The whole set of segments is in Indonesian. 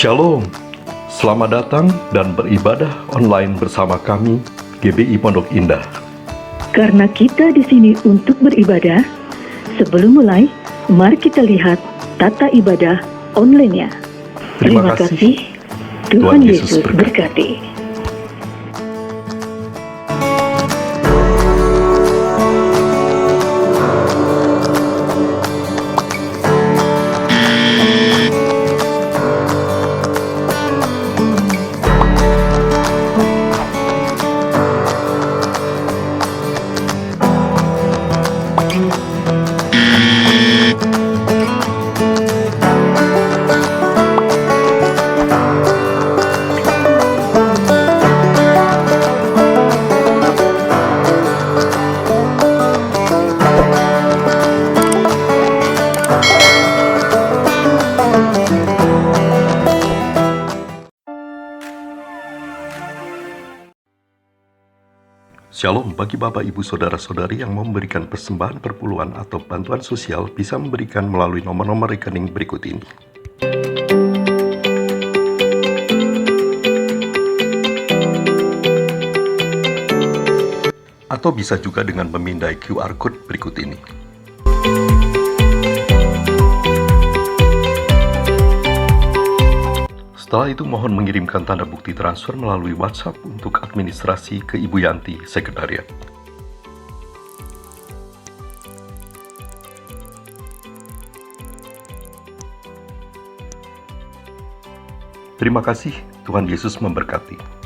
Shalom, selamat datang dan beribadah online bersama kami, GBI Pondok Indah. Karena kita di sini untuk beribadah, sebelum mulai, mari kita lihat tata ibadah online-nya. Terima kasih. Tuhan Yesus berkati. Shalom bagi Bapak, Ibu, Saudara-saudari yang memberikan persembahan perpuluhan atau bantuan sosial bisa memberikan melalui nomor-nomor rekening berikut ini. Atau bisa juga dengan memindai QR Code berikut ini. Setelah itu mohon mengirimkan tanda bukti transfer melalui WhatsApp untuk administrasi ke Ibu Yanti, Sekretariat. Terima kasih, Tuhan Yesus memberkati.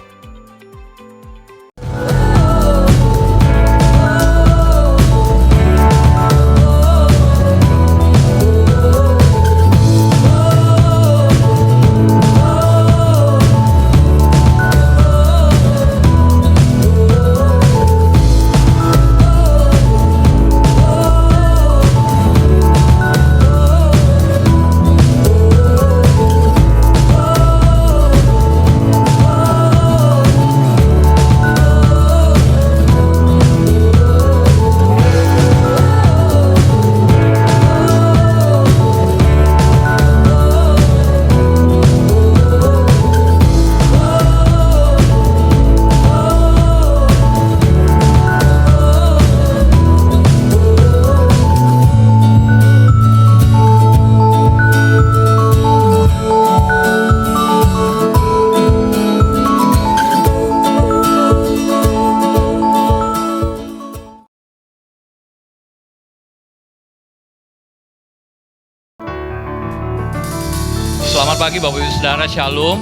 Selamat pagi Bapak Ibu Saudara, Shalom.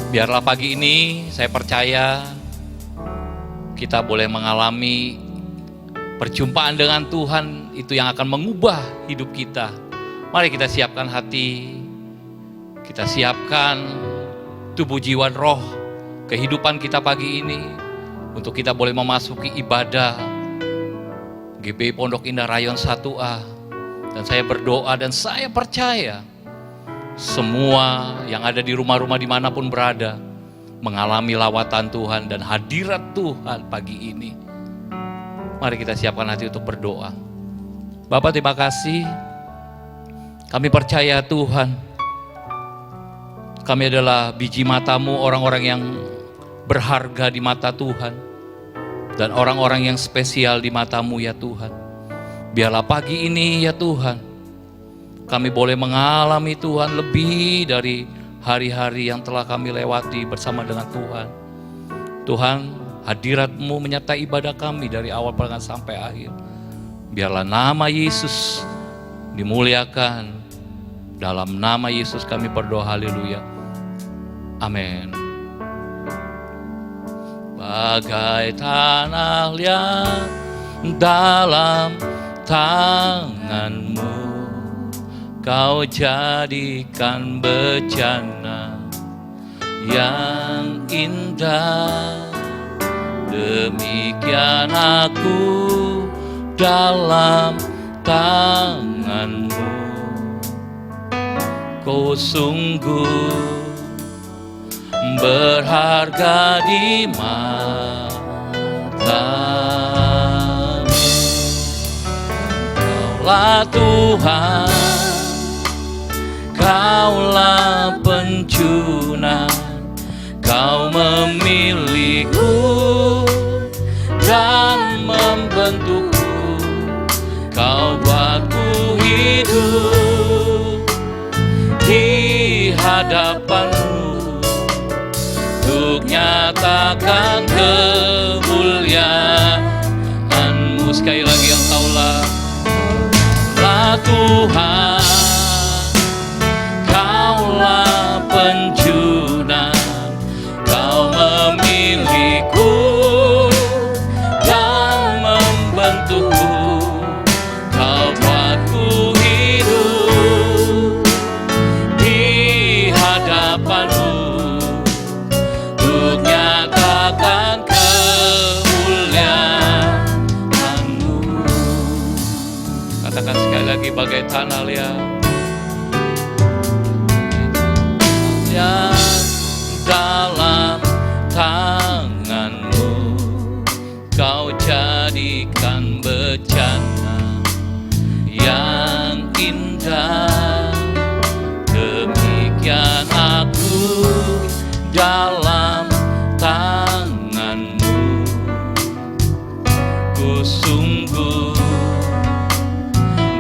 Biarlah pagi ini saya percaya kita boleh mengalami perjumpaan dengan Tuhan itu yang akan mengubah hidup kita. Mari kita siapkan hati, kita siapkan tubuh, jiwa, roh, kehidupan kita pagi ini untuk kita boleh memasuki ibadah GBI Pondok Indah Rayon 1A. Dan saya berdoa dan saya percaya semua yang ada di rumah-rumah dimanapun berada mengalami lawatan Tuhan dan hadirat Tuhan pagi ini. Mari kita siapkan hati untuk berdoa. Bapa, terima kasih. Kami percaya Tuhan, kami adalah biji mata-Mu, orang-orang yang berharga di mata Tuhan dan orang-orang yang spesial di mata-Mu ya Tuhan. Biarlah pagi ini ya Tuhan, kami boleh mengalami Tuhan lebih dari hari-hari yang telah kami lewati bersama dengan Tuhan. Tuhan, hadirat-Mu menyertai ibadah kami dari awal pertengahan sampai akhir. Biarlah nama Yesus dimuliakan. Dalam nama Yesus kami berdoa, haleluya. Amin. Bagai tanah liat dalam tangan-Mu, Kau jadikan bejana yang indah. Demikian aku dalam tangan-Mu. Kau sungguh berharga di mata-Mu. Kaulah Tuhan, Kaulah penjunan, Kau memilihku dan membentukku, Kau buatku hidup di hadapan-Mu untuk nyatakan kemuliaan-Mu. Sekali lagi, Engkaulah Tuhan, Kaulah penjunan, Kau memilihku dan membentukku, Kau buatku hidup di hadapan-Mu untuk nyatakan kemuliaan-Mu. Katakan sekali lagi, bagai tanah liat yang dalam tangan-Mu, Kau jadikan bejana yang indah. Demikian aku dalam tangan-Mu, ku sungguh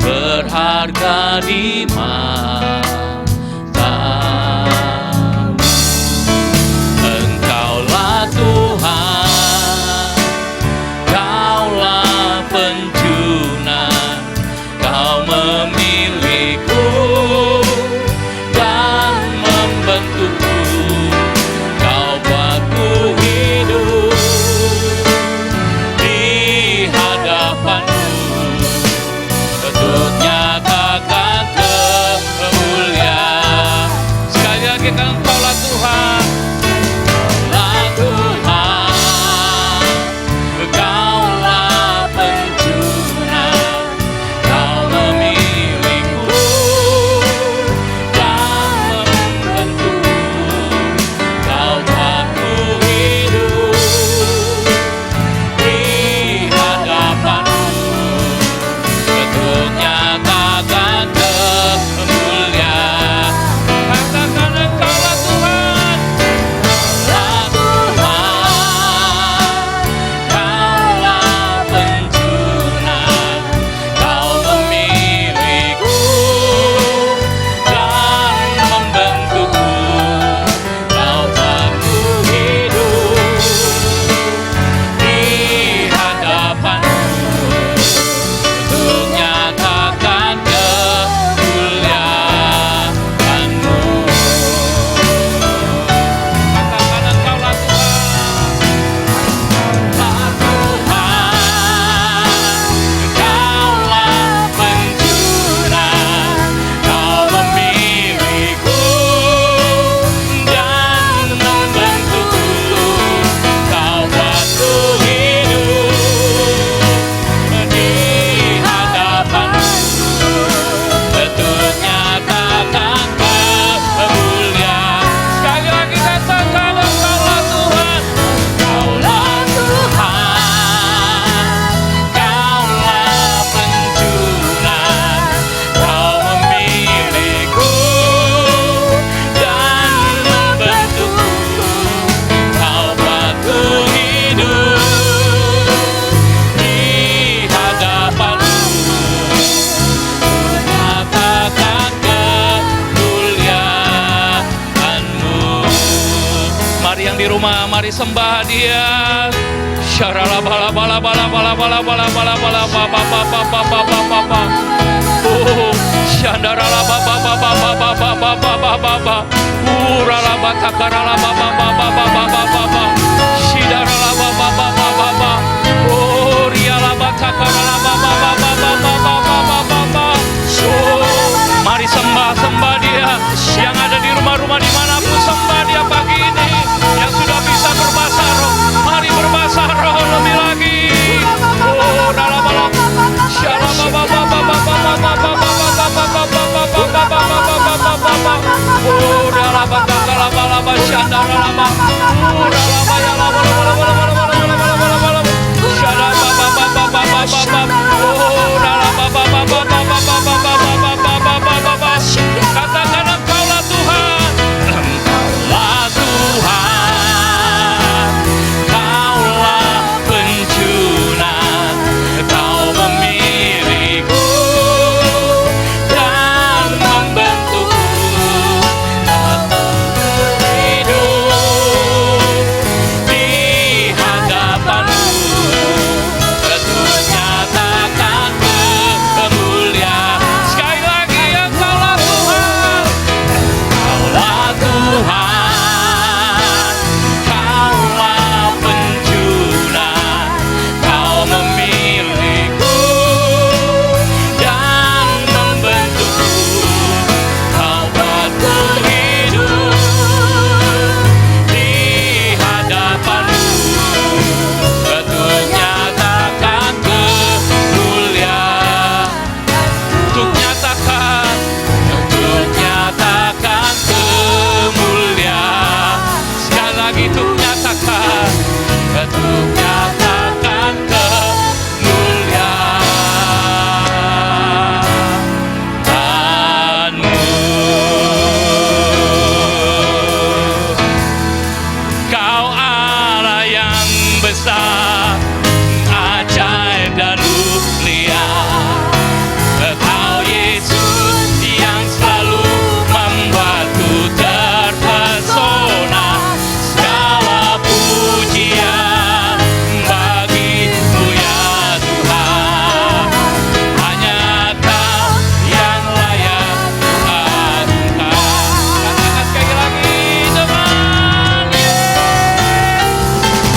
berharga di mata-Mu. Engkaulah Tuhan, Kaulah penjunan, Kau memilihku dan membentukku, Kau buatku hidup di hadapan-Mu untuk nyatakan kemuliaan. Sekali lagi, Engkaulah Tuhan, Kaulah Tuhan, Kaulah penjunan, Kau memilihku dan membentukku, Kau buatku hidup di hadapan-Mu untuk nyatakan kemuliaan. Katakan, Engkaulah Tuhan, Kaulah Tuhan, Kaulah penjunan, Kau memilihku dan membentukku, Kau buatku hidup di hadapan-Mu untuk nyatakan kemuliaan-Mu. Katakan, Engkaulah Tuhan, Kaulah penjunan, Kau memilihku dan membentukku, Kau buatku hidup di hadapan-Mu untuk nyatakan kemuliaan. Sekali lagi, katakan, Engkaulah Tuhan, Kaulah Tuhan, Kaulah penjunan, Kau memilihku dan membentukku, Kau buatku hidup di hadapan-Mu nyatakan kemuliaan-Mu. Mari yang di rumah, mari sembah Dia. Mari sembah Dia. Yang ada di rumah-rumah dimanapun, sembah Dia pagi ini. Yang sudah bisa berbahasa roh, mari berbahasa roh lebih lagi. Katakan lagi untuk nyatakan kemuliaan-Mu. Kau Allah yang besar, ajaib dan mulia. Kau Yesus yang selalu membuatku terpesona. Segala pujian bagi-Mu ya Tuhan. Hanya Kau yang layak diagungkan. Katakan sekali lagi teman.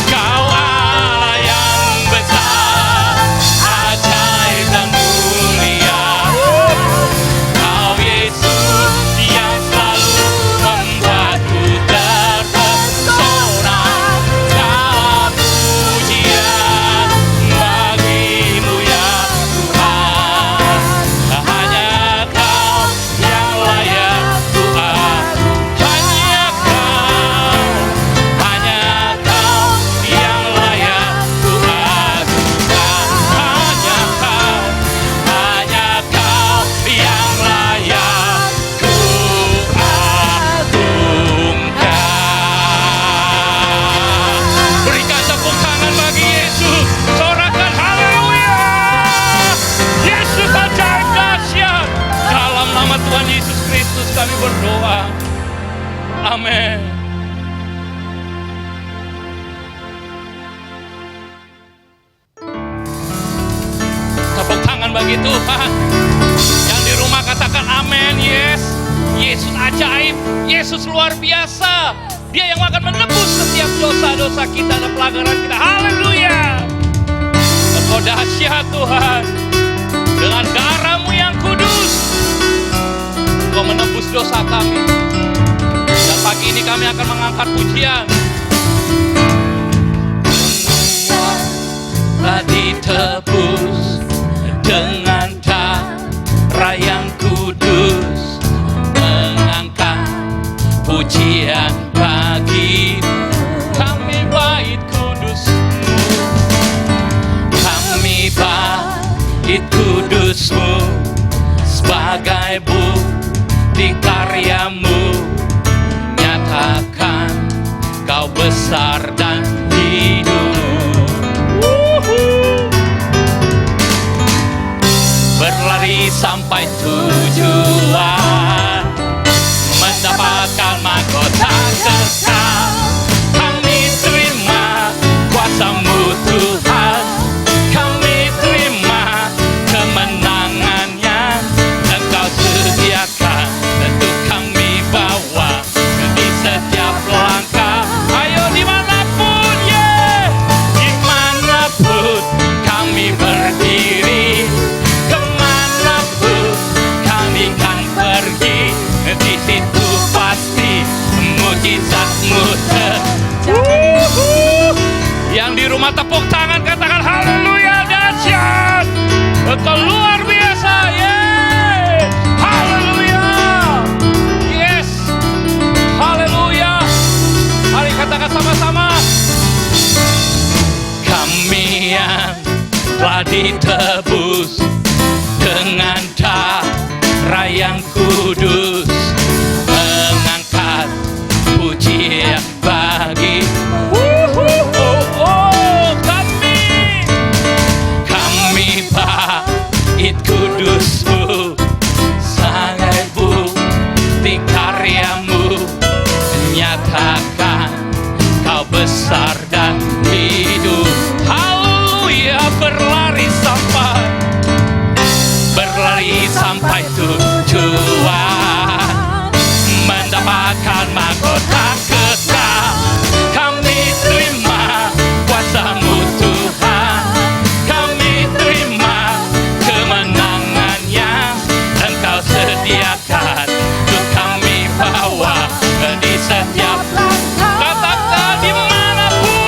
Kau Allah yang besar, ajaib dan mulia. Kau Yesus yang selalu membuatku terpesona. Segala pujian bagi-Mu ya Tuhan. Hanya Kau yang layak Tuhan. Hanya Kau yang layak Tuhan. Hanya Kau yang layak kuagungkan. Berikan tepuk tangan bagi Yesus. Sorakan haleluya. Yesus ajaib dahsyat. Dalam nama Tuhan Yesus Kristus kami berdoa. Amin. Tepuk tangan bagi Tuhan. Yang di rumah katakan amin. Yes, Yesus ajaib, Yesus luar biasa. Dia yang akan menebus setiap dosa-dosa kita dan pelanggaran kita. Haleluya. Engkau dahsyat Tuhan. Dengan darah-Mu yang kudus, Engkau menebus dosa kami. Dan pagi ini kami akan mengangkat pujian. Telah ditebus dengan darah yang kudus, mengangkat pujian bagi-Mu. Kami bait kudus-Mu, kami bait kudus-Mu, sebagai bukti karya-Mu, nyatakan Kau besar dan hidup. Berlari sampai tujuan, mendapatkan mahkota kekal. Kami terima kuasa-Mu Tuhan. Kami terima kemenangan yang Engkau sediakan untuk kami bawa di setiap langkah. Ayo dimanapun dimanapun kami berdiri, kemanapun kami kan pergi, di situ pasti mujizat-Mu terjadi. Yang di rumah tepuk tangan katakan haleluya dahsyat. Engkau luar biasa. Haleluya. Yes. Haleluya. Mari katakan sama-sama. Kami yang telah ditebus dengan darah yang kudus, mengangkat pujian bagi kami bait kudus-Mu, sebagai bukti karya-Mu, nyatakan Kau besar dan hidup. Haleluya. Berlari sampai tujuan, mendapatkan mahkota kekal. Kami terima kuasa-Mu Tuhan. Kami terima kemenangan yang Engkau sediakan untuk kami bawa di setiap langkah. Katakan dimanapun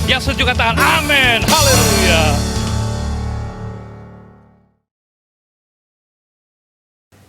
Yang setuju katakan amin. Haleluya.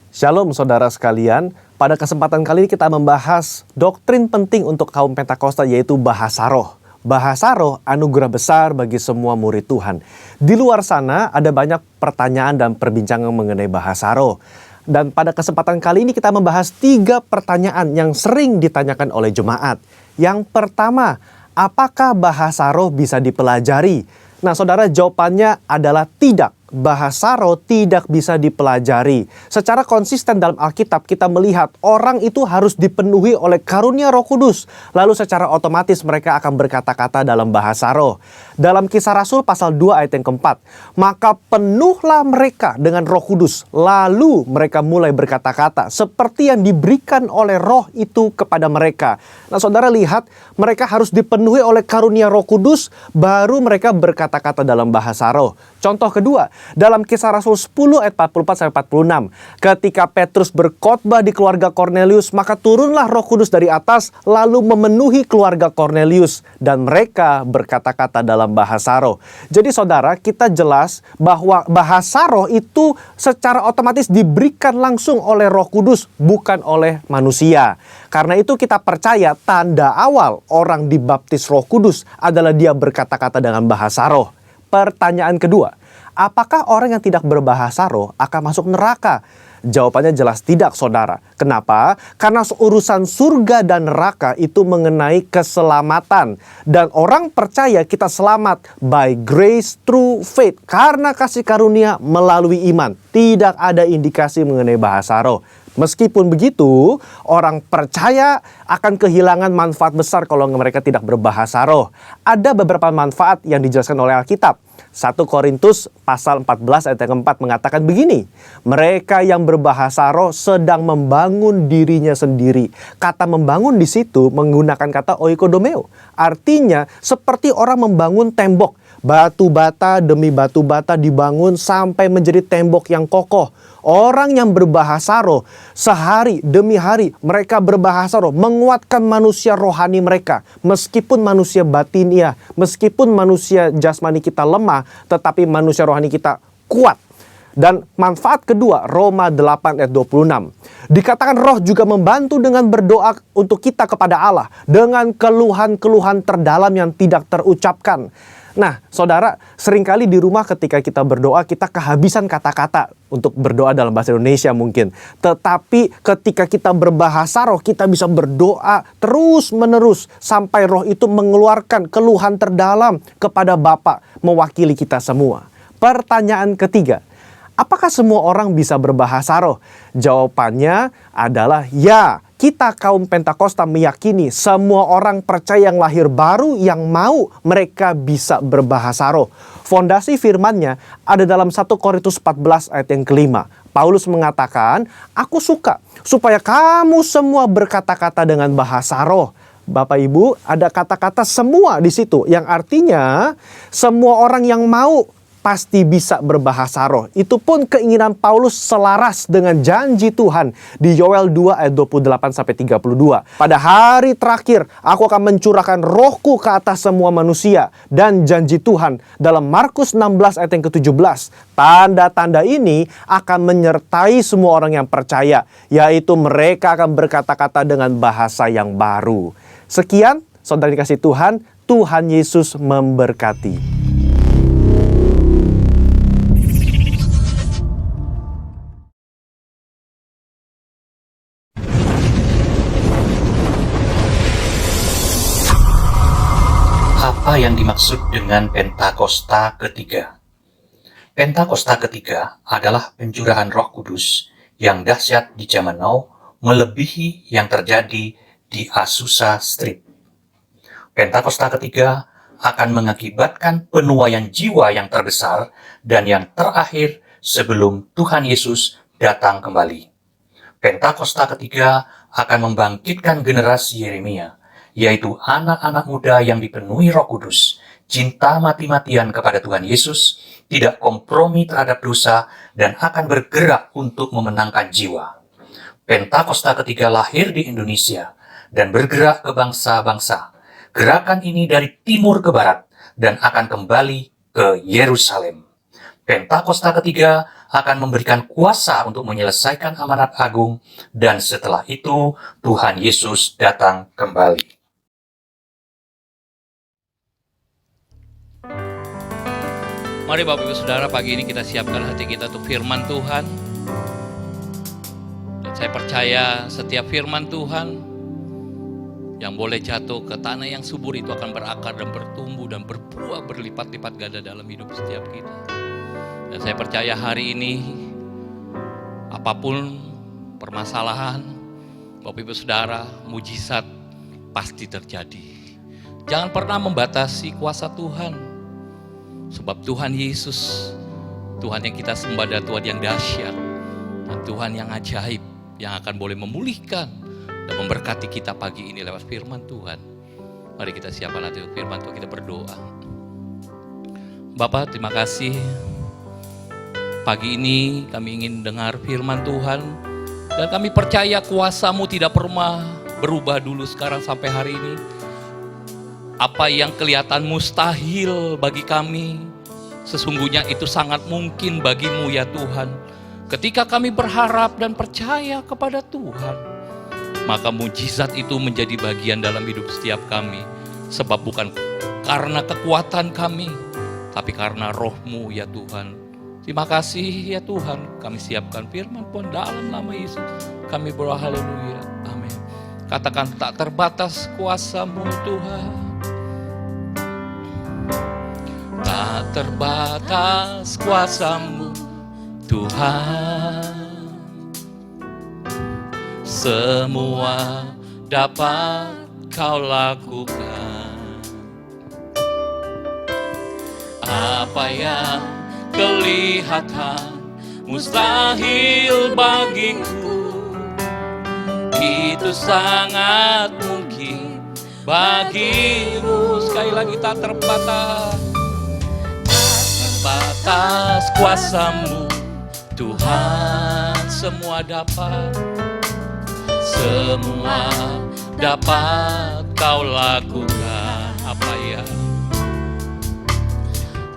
Shalom saudara sekalian, pada kesempatan kali ini kita membahas doktrin penting untuk kaum Pentakosta, yaitu bahasa roh. Bahasa roh anugerah besar bagi semua murid Tuhan. Di luar sana ada banyak pertanyaan dan perbincangan mengenai bahasa roh. Dan pada kesempatan kali ini kita membahas 3 pertanyaan yang sering ditanyakan oleh jemaat. Yang pertama, apakah bahasa roh bisa dipelajari? Nah saudara, jawabannya adalah tidak. Bahasa roh tidak bisa dipelajari. Secara konsisten dalam Alkitab kita melihat orang itu harus dipenuhi oleh karunia Roh Kudus. Lalu secara otomatis mereka akan berkata-kata dalam bahasa roh. Dalam Kisah Rasul pasal 2 ayat yang keempat, maka penuhlah mereka dengan Roh Kudus. Lalu mereka mulai berkata-kata seperti yang diberikan oleh roh itu kepada mereka. Nah saudara lihat, mereka harus dipenuhi oleh karunia Roh Kudus, baru mereka berkata-kata dalam bahasa roh. Contoh kedua, dalam Kisah Rasul 10 ayat 44-46. Ketika Petrus berkhotbah di keluarga Kornelius, maka turunlah Roh Kudus dari atas lalu memenuhi keluarga Kornelius. Dan mereka berkata-kata dalam bahasa roh. Jadi saudara, kita jelas bahwa bahasa roh itu secara otomatis diberikan langsung oleh Roh Kudus, bukan oleh manusia. Karena itu kita percaya tanda awal orang dibaptis Roh Kudus adalah dia berkata-kata dengan bahasa roh. Pertanyaan kedua, apakah orang yang tidak berbahasa roh akan masuk neraka? Jawabannya jelas tidak, saudara. Kenapa? Karena urusan surga dan neraka itu mengenai keselamatan. Dan orang percaya kita selamat by grace through faith. Karena kasih karunia melalui iman. Tidak ada indikasi mengenai bahasa roh. Meskipun begitu, orang percaya akan kehilangan manfaat besar kalau mereka tidak berbahasa roh. Ada beberapa manfaat yang dijelaskan oleh Alkitab. 1 Korintus pasal 14 ayat yang keempat mengatakan begini, mereka yang berbahasa roh sedang membangun dirinya sendiri. Kata membangun di situ menggunakan kata oikodomeo. Artinya seperti orang membangun tembok. Batu bata demi batu bata dibangun sampai menjadi tembok yang kokoh. Orang yang berbahasa roh sehari demi hari mereka berbahasa roh menguatkan manusia rohani mereka. Meskipun manusia batinia, meskipun manusia jasmani kita lemah, tetapi manusia rohani kita kuat. Dan manfaat kedua, Roma 8 ayat 26. Dikatakan roh juga membantu dengan berdoa untuk kita kepada Allah dengan keluhan-keluhan terdalam yang tidak terucapkan. Nah, saudara, seringkali di rumah ketika kita berdoa, kita kehabisan kata-kata untuk berdoa dalam bahasa Indonesia mungkin. Tetapi ketika kita berbahasa roh, kita bisa berdoa terus-menerus sampai roh itu mengeluarkan keluhan terdalam kepada Bapa mewakili kita semua. Pertanyaan ketiga, apakah semua orang bisa berbahasa roh? Jawabannya adalah ya. Kita kaum Pentakosta meyakini semua orang percaya yang lahir baru yang mau mereka bisa berbahasa roh. Fondasi firman-Nya ada dalam 1 Korintus 14 ayat yang kelima. Paulus mengatakan, aku suka supaya kamu semua berkata-kata dengan bahasa roh. Bapak Ibu, ada kata-kata semua di situ yang artinya semua orang yang mau pasti bisa berbahasa roh. Itu pun keinginan Paulus selaras dengan janji Tuhan di Yoel 2 ayat 28-32. Pada hari terakhir aku akan mencurahkan rohku ke atas semua manusia. Dan janji Tuhan dalam Markus 16 ayat yang ke-17. Tanda-tanda ini akan menyertai semua orang yang percaya, yaitu mereka akan berkata-kata dengan bahasa yang baru. Sekian, saudara dikasih Tuhan, Tuhan Yesus memberkati. Apa yang dimaksud dengan Pentakosta ketiga? Pentakosta ketiga adalah pencurahan Roh Kudus yang dahsyat di zaman now, melebihi yang terjadi di Azusa Street. Pentakosta ketiga akan mengakibatkan penuaian jiwa yang terbesar dan yang terakhir sebelum Tuhan Yesus datang kembali. Pentakosta ketiga akan membangkitkan generasi Yeremia, yaitu anak-anak muda yang dipenuhi Roh Kudus, cinta mati-matian kepada Tuhan Yesus, tidak kompromi terhadap dosa, dan akan bergerak untuk memenangkan jiwa. Pentakosta ketiga lahir di Indonesia dan bergerak ke bangsa-bangsa. Gerakan ini dari timur ke barat dan akan kembali ke Yerusalem. Pentakosta ketiga akan memberikan kuasa untuk menyelesaikan amanat agung, dan setelah itu Tuhan Yesus datang kembali. Mari Bapak Ibu Saudara, pagi ini kita siapkan hati kita untuk firman Tuhan. Dan saya percaya setiap firman Tuhan yang boleh jatuh ke tanah yang subur itu akan berakar dan bertumbuh dan berbuah berlipat-lipat ganda dalam hidup setiap kita. Dan saya percaya hari ini apapun permasalahan, Bapak Ibu Saudara, mujizat pasti terjadi. Jangan pernah membatasi kuasa Tuhan. Sebab Tuhan Yesus, Tuhan yang kita sembah adalah Tuhan yang dahsyat, dan Tuhan yang ajaib, yang akan boleh memulihkan dan memberkati kita pagi ini lewat firman Tuhan. Mari kita siapkan hati untuk firman Tuhan, kita berdoa. Bapa, terima kasih. Pagi ini kami ingin dengar firman Tuhan, dan kami percaya kuasa-Mu tidak pernah berubah dulu, sekarang sampai hari ini. Apa yang kelihatan mustahil bagi kami, sesungguhnya itu sangat mungkin bagi-Mu ya Tuhan. Ketika kami berharap dan percaya kepada Tuhan, maka mujizat itu menjadi bagian dalam hidup setiap kami. Sebab bukan karena kekuatan kami, tapi karena Roh-Mu ya Tuhan. Terima kasih ya Tuhan, kami siapkan firman Tuhan dalam nama Yesus. Kami berdoa haleluya, amin. Katakan, tak terbatas kuasa-Mu Tuhan. Tak terbatas kuasa-Mu Tuhan, semua dapat Kau lakukan. Apa yang kelihatan mustahil bagiku, itu sangat mungkin bagi-Mu. Sekali lagi, tak terbatas. Batas kuasa-Mu Tuhan, semua dapat Kau lakukan.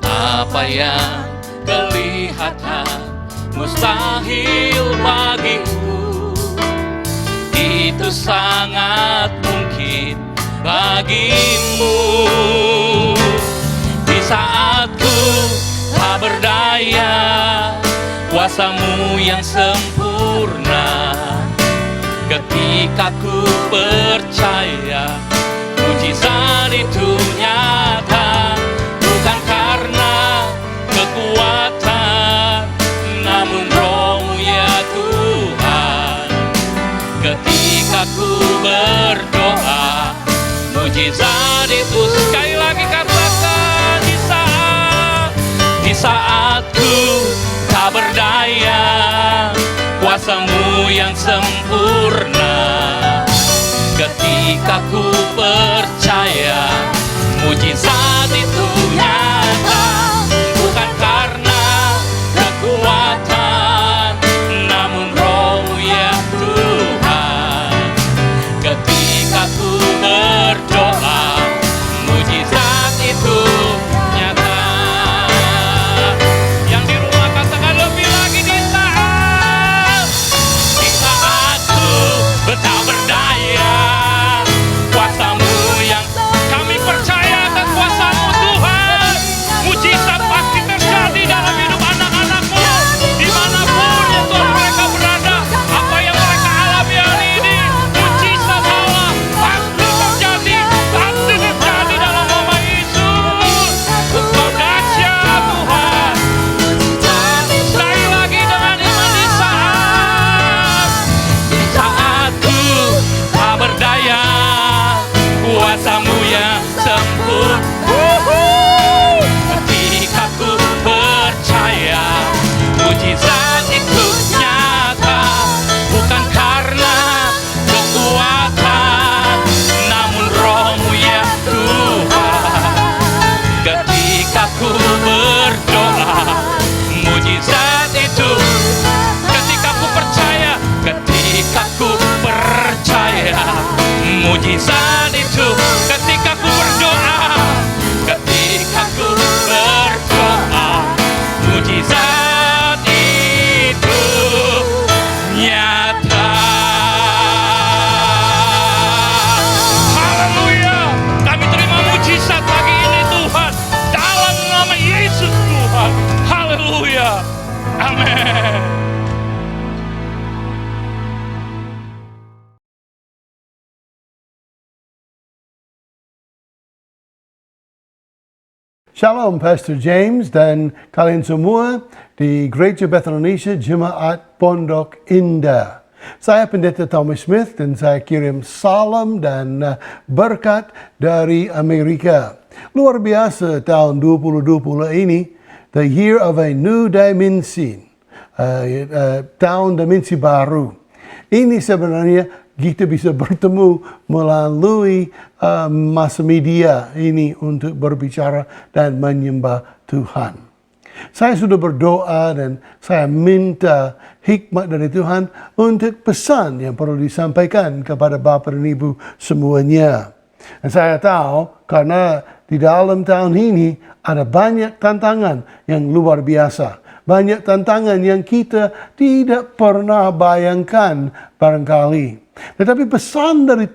Apa yang kelihatan mustahil bagiku, itu sangat mungkin bagi-Mu. Di saat ku tak berdaya, kuasa-Mu yang sempurna. Ketika ku percaya, mujizat itu nyata. Bukan karena kekuatan, namun Roh-Mu ya Tuhan. Ketika ku berdoa, mujizat itu, sekali lagi katakan, di saat ku tak berdaya, kuasa-Mu yang sempurna. Ketika ku percaya, mujizat itu nyata. Bukan karena kekuatan, namun Roh-Mu ya Tuhan. Ketika ku berdoa, mujizat itu nyata. Yang di rumah katakan lebih lagi, di saat ku tak berdaya, kuasa-Mu yang kami percaya, dan kuasa Shalom Pastor James dan kalian semua di Gereja Bethel Indonesia Jemaat Pondok Indah. Saya Pendeta Tommy Smith dan saya kirim salam dan berkat dari Amerika. Luar biasa tahun 2020 ini, the year of a new dimension, tahun dimensi baru. Ini sebenarnya kita bisa bertemu melalui masa media ini untuk berbicara dan menyembah Tuhan. Saya sudah berdoa dan saya minta hikmat dari Tuhan untuk pesan yang perlu disampaikan kepada Bapa dan Ibu semuanya. Dan saya tahu karena di dalam tahun ini ada banyak tantangan yang luar biasa. Banyak tantangan yang kita tidak pernah bayangkan barangkali. Tetapi pesan dari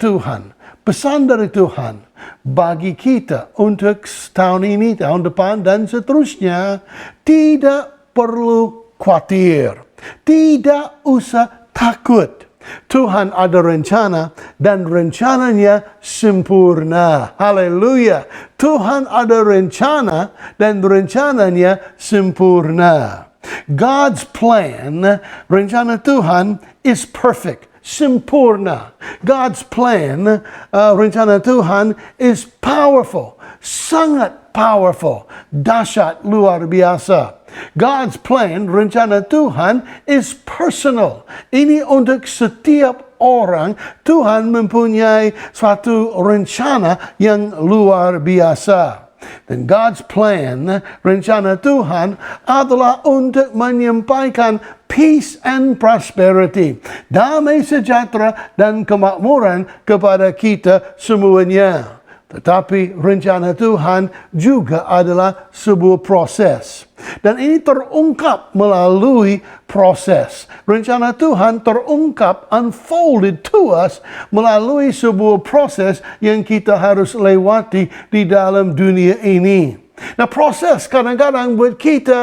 Tuhan bagi kita untuk tahun ini, tahun depan dan seterusnya, tidak perlu khawatir. Tidak usah takut. Tuhan ada rencana dan rencananya sempurna. Haleluya. Tuhan ada rencana dan rencananya sempurna. God's plan, rencana Tuhan is perfect, sempurna. God's plan, rencana Tuhan is powerful, sangat powerful, dahsyat luar biasa. God's plan, rencana Tuhan is personal. Ini untuk setiap orang. Tuhan mempunyai suatu rencana yang luar biasa. Dan God's plan, rencana Tuhan adalah untuk menyampaikan peace and prosperity, damai sejahtera dan kemakmuran kepada kita semuanya. Tetapi rencana Tuhan juga adalah sebuah proses. Dan ini terungkap melalui proses. Rencana Tuhan terungkap, unfolded to us, melalui sebuah proses yang kita harus lewati di dalam dunia ini. Nah, proses kadang-kadang buat kita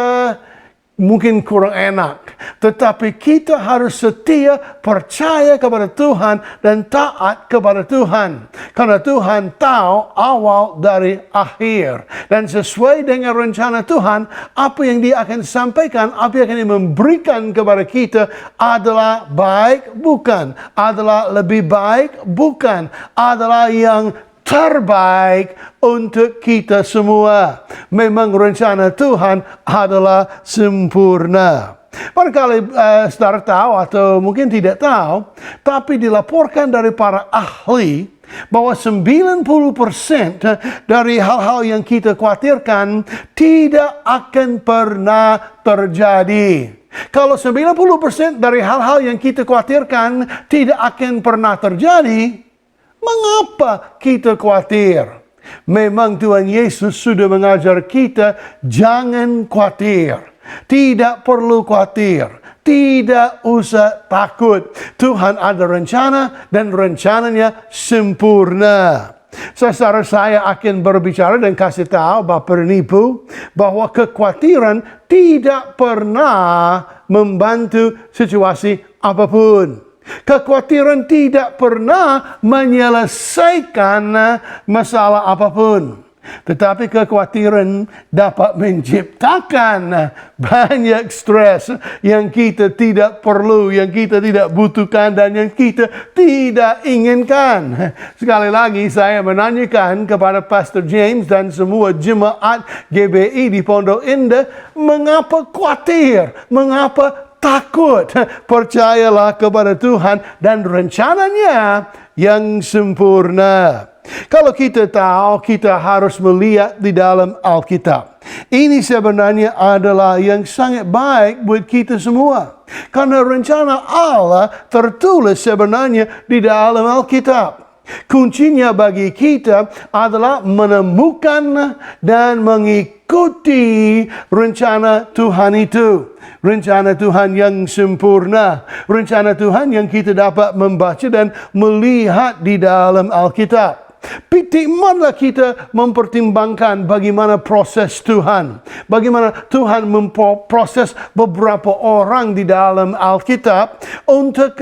mungkin kurang enak. Tetapi kita harus setia, percaya kepada Tuhan dan taat kepada Tuhan. Karena Tuhan tahu awal dari akhir. Dan sesuai dengan rencana Tuhan, apa yang Dia akan sampaikan, apa yang akan Dia memberikan kepada kita adalah baik, bukan. Adalah lebih baik, bukan. Adalah yang terbaik untuk kita semua. Memang rencana Tuhan adalah sempurna. Barangkali saudara tahu atau mungkin tidak tahu, tapi dilaporkan dari para ahli bahwa 90% dari hal-hal yang kita khawatirkan tidak akan pernah terjadi. Kalau 90% dari hal-hal yang kita khawatirkan tidak akan pernah terjadi, mengapa kita khawatir? Memang Tuhan Yesus sudah mengajar kita jangan khawatir. Tidak perlu khawatir. Tidak usah takut. Tuhan ada rencana dan rencananya sempurna. Saudara saya akan berbicara dan kasih tahu Bapak dan Ibu bahwa kekhawatiran tidak pernah membantu situasi apapun. Kekhawatiran tidak pernah menyelesaikan masalah apapun. Tetapi kekhawatiran dapat menciptakan banyak stres yang kita tidak perlu, yang kita tidak butuhkan dan yang kita tidak inginkan. Sekali lagi saya menanyakan kepada Pastor James dan semua jemaat GBI di Pondok Indah, mengapa khawatir? Mengapa takut? Percayalah kepada Tuhan dan rencananya yang sempurna. Kalau kita tahu, kita harus melihat di dalam Alkitab. Ini sebenarnya adalah yang sangat baik buat kita semua. Karena rencana Allah tertulis sebenarnya di dalam Alkitab. Kuncinya bagi kita adalah menemukan dan mengikuti rencana Tuhan itu. Rencana Tuhan yang sempurna. Rencana Tuhan yang kita dapat membaca dan melihat di dalam Alkitab. Tikmatlah kita mempertimbangkan bagaimana proses Tuhan. Bagaimana Tuhan memproses beberapa orang di dalam Alkitab untuk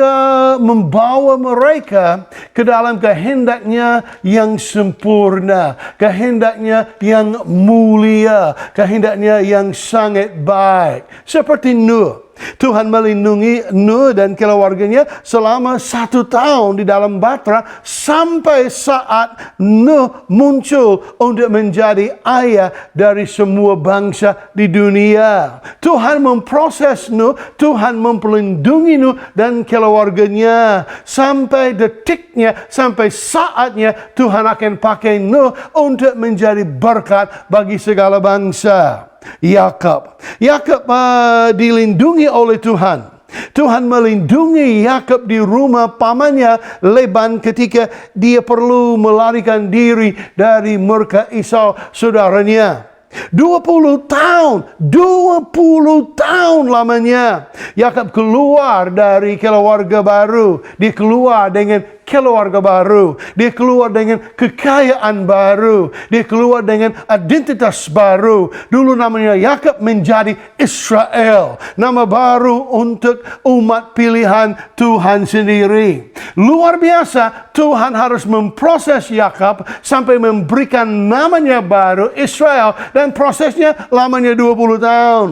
membawa mereka ke dalam kehendaknya yang sempurna, kehendaknya yang mulia, kehendaknya yang sangat baik. Seperti Nuh. Tuhan melindungi Nuh dan keluarganya selama 1 tahun di dalam batra sampai saat Nuh muncul untuk menjadi ayah dari semua bangsa di dunia. Tuhan memproses Nuh, Tuhan melindungi Nuh dan keluarganya sampai detiknya, sampai saatnya Tuhan akan pakai Nuh untuk menjadi berkat bagi segala bangsa. Yakub dilindungi oleh Tuhan. Tuhan melindungi Yakub di rumah pamannya Laban ketika dia perlu melarikan diri dari murka Esau saudaranya. 20 tahun lamanya Yakub keluar dari keluarga baru. Dia keluar dengan keluarga baru. Dia keluar dengan kekayaan baru. Dia keluar dengan identitas baru. Dulu namanya Yakub menjadi Israel. Nama baru untuk umat pilihan Tuhan sendiri. Luar biasa, Tuhan harus memproses Yakub sampai memberikan namanya baru Israel. Dan prosesnya lamanya 20 tahun.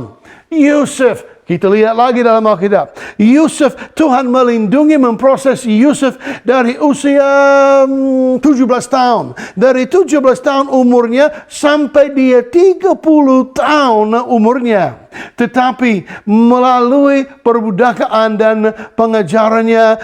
Yusuf, kita lihat lagi dalam Alkitab. Yusuf, Tuhan melindungi, memproses Yusuf dari usia 17 tahun. Dari 17 tahun umurnya sampai dia 30 tahun umurnya. Tetapi melalui perbudakan dan pengajarannya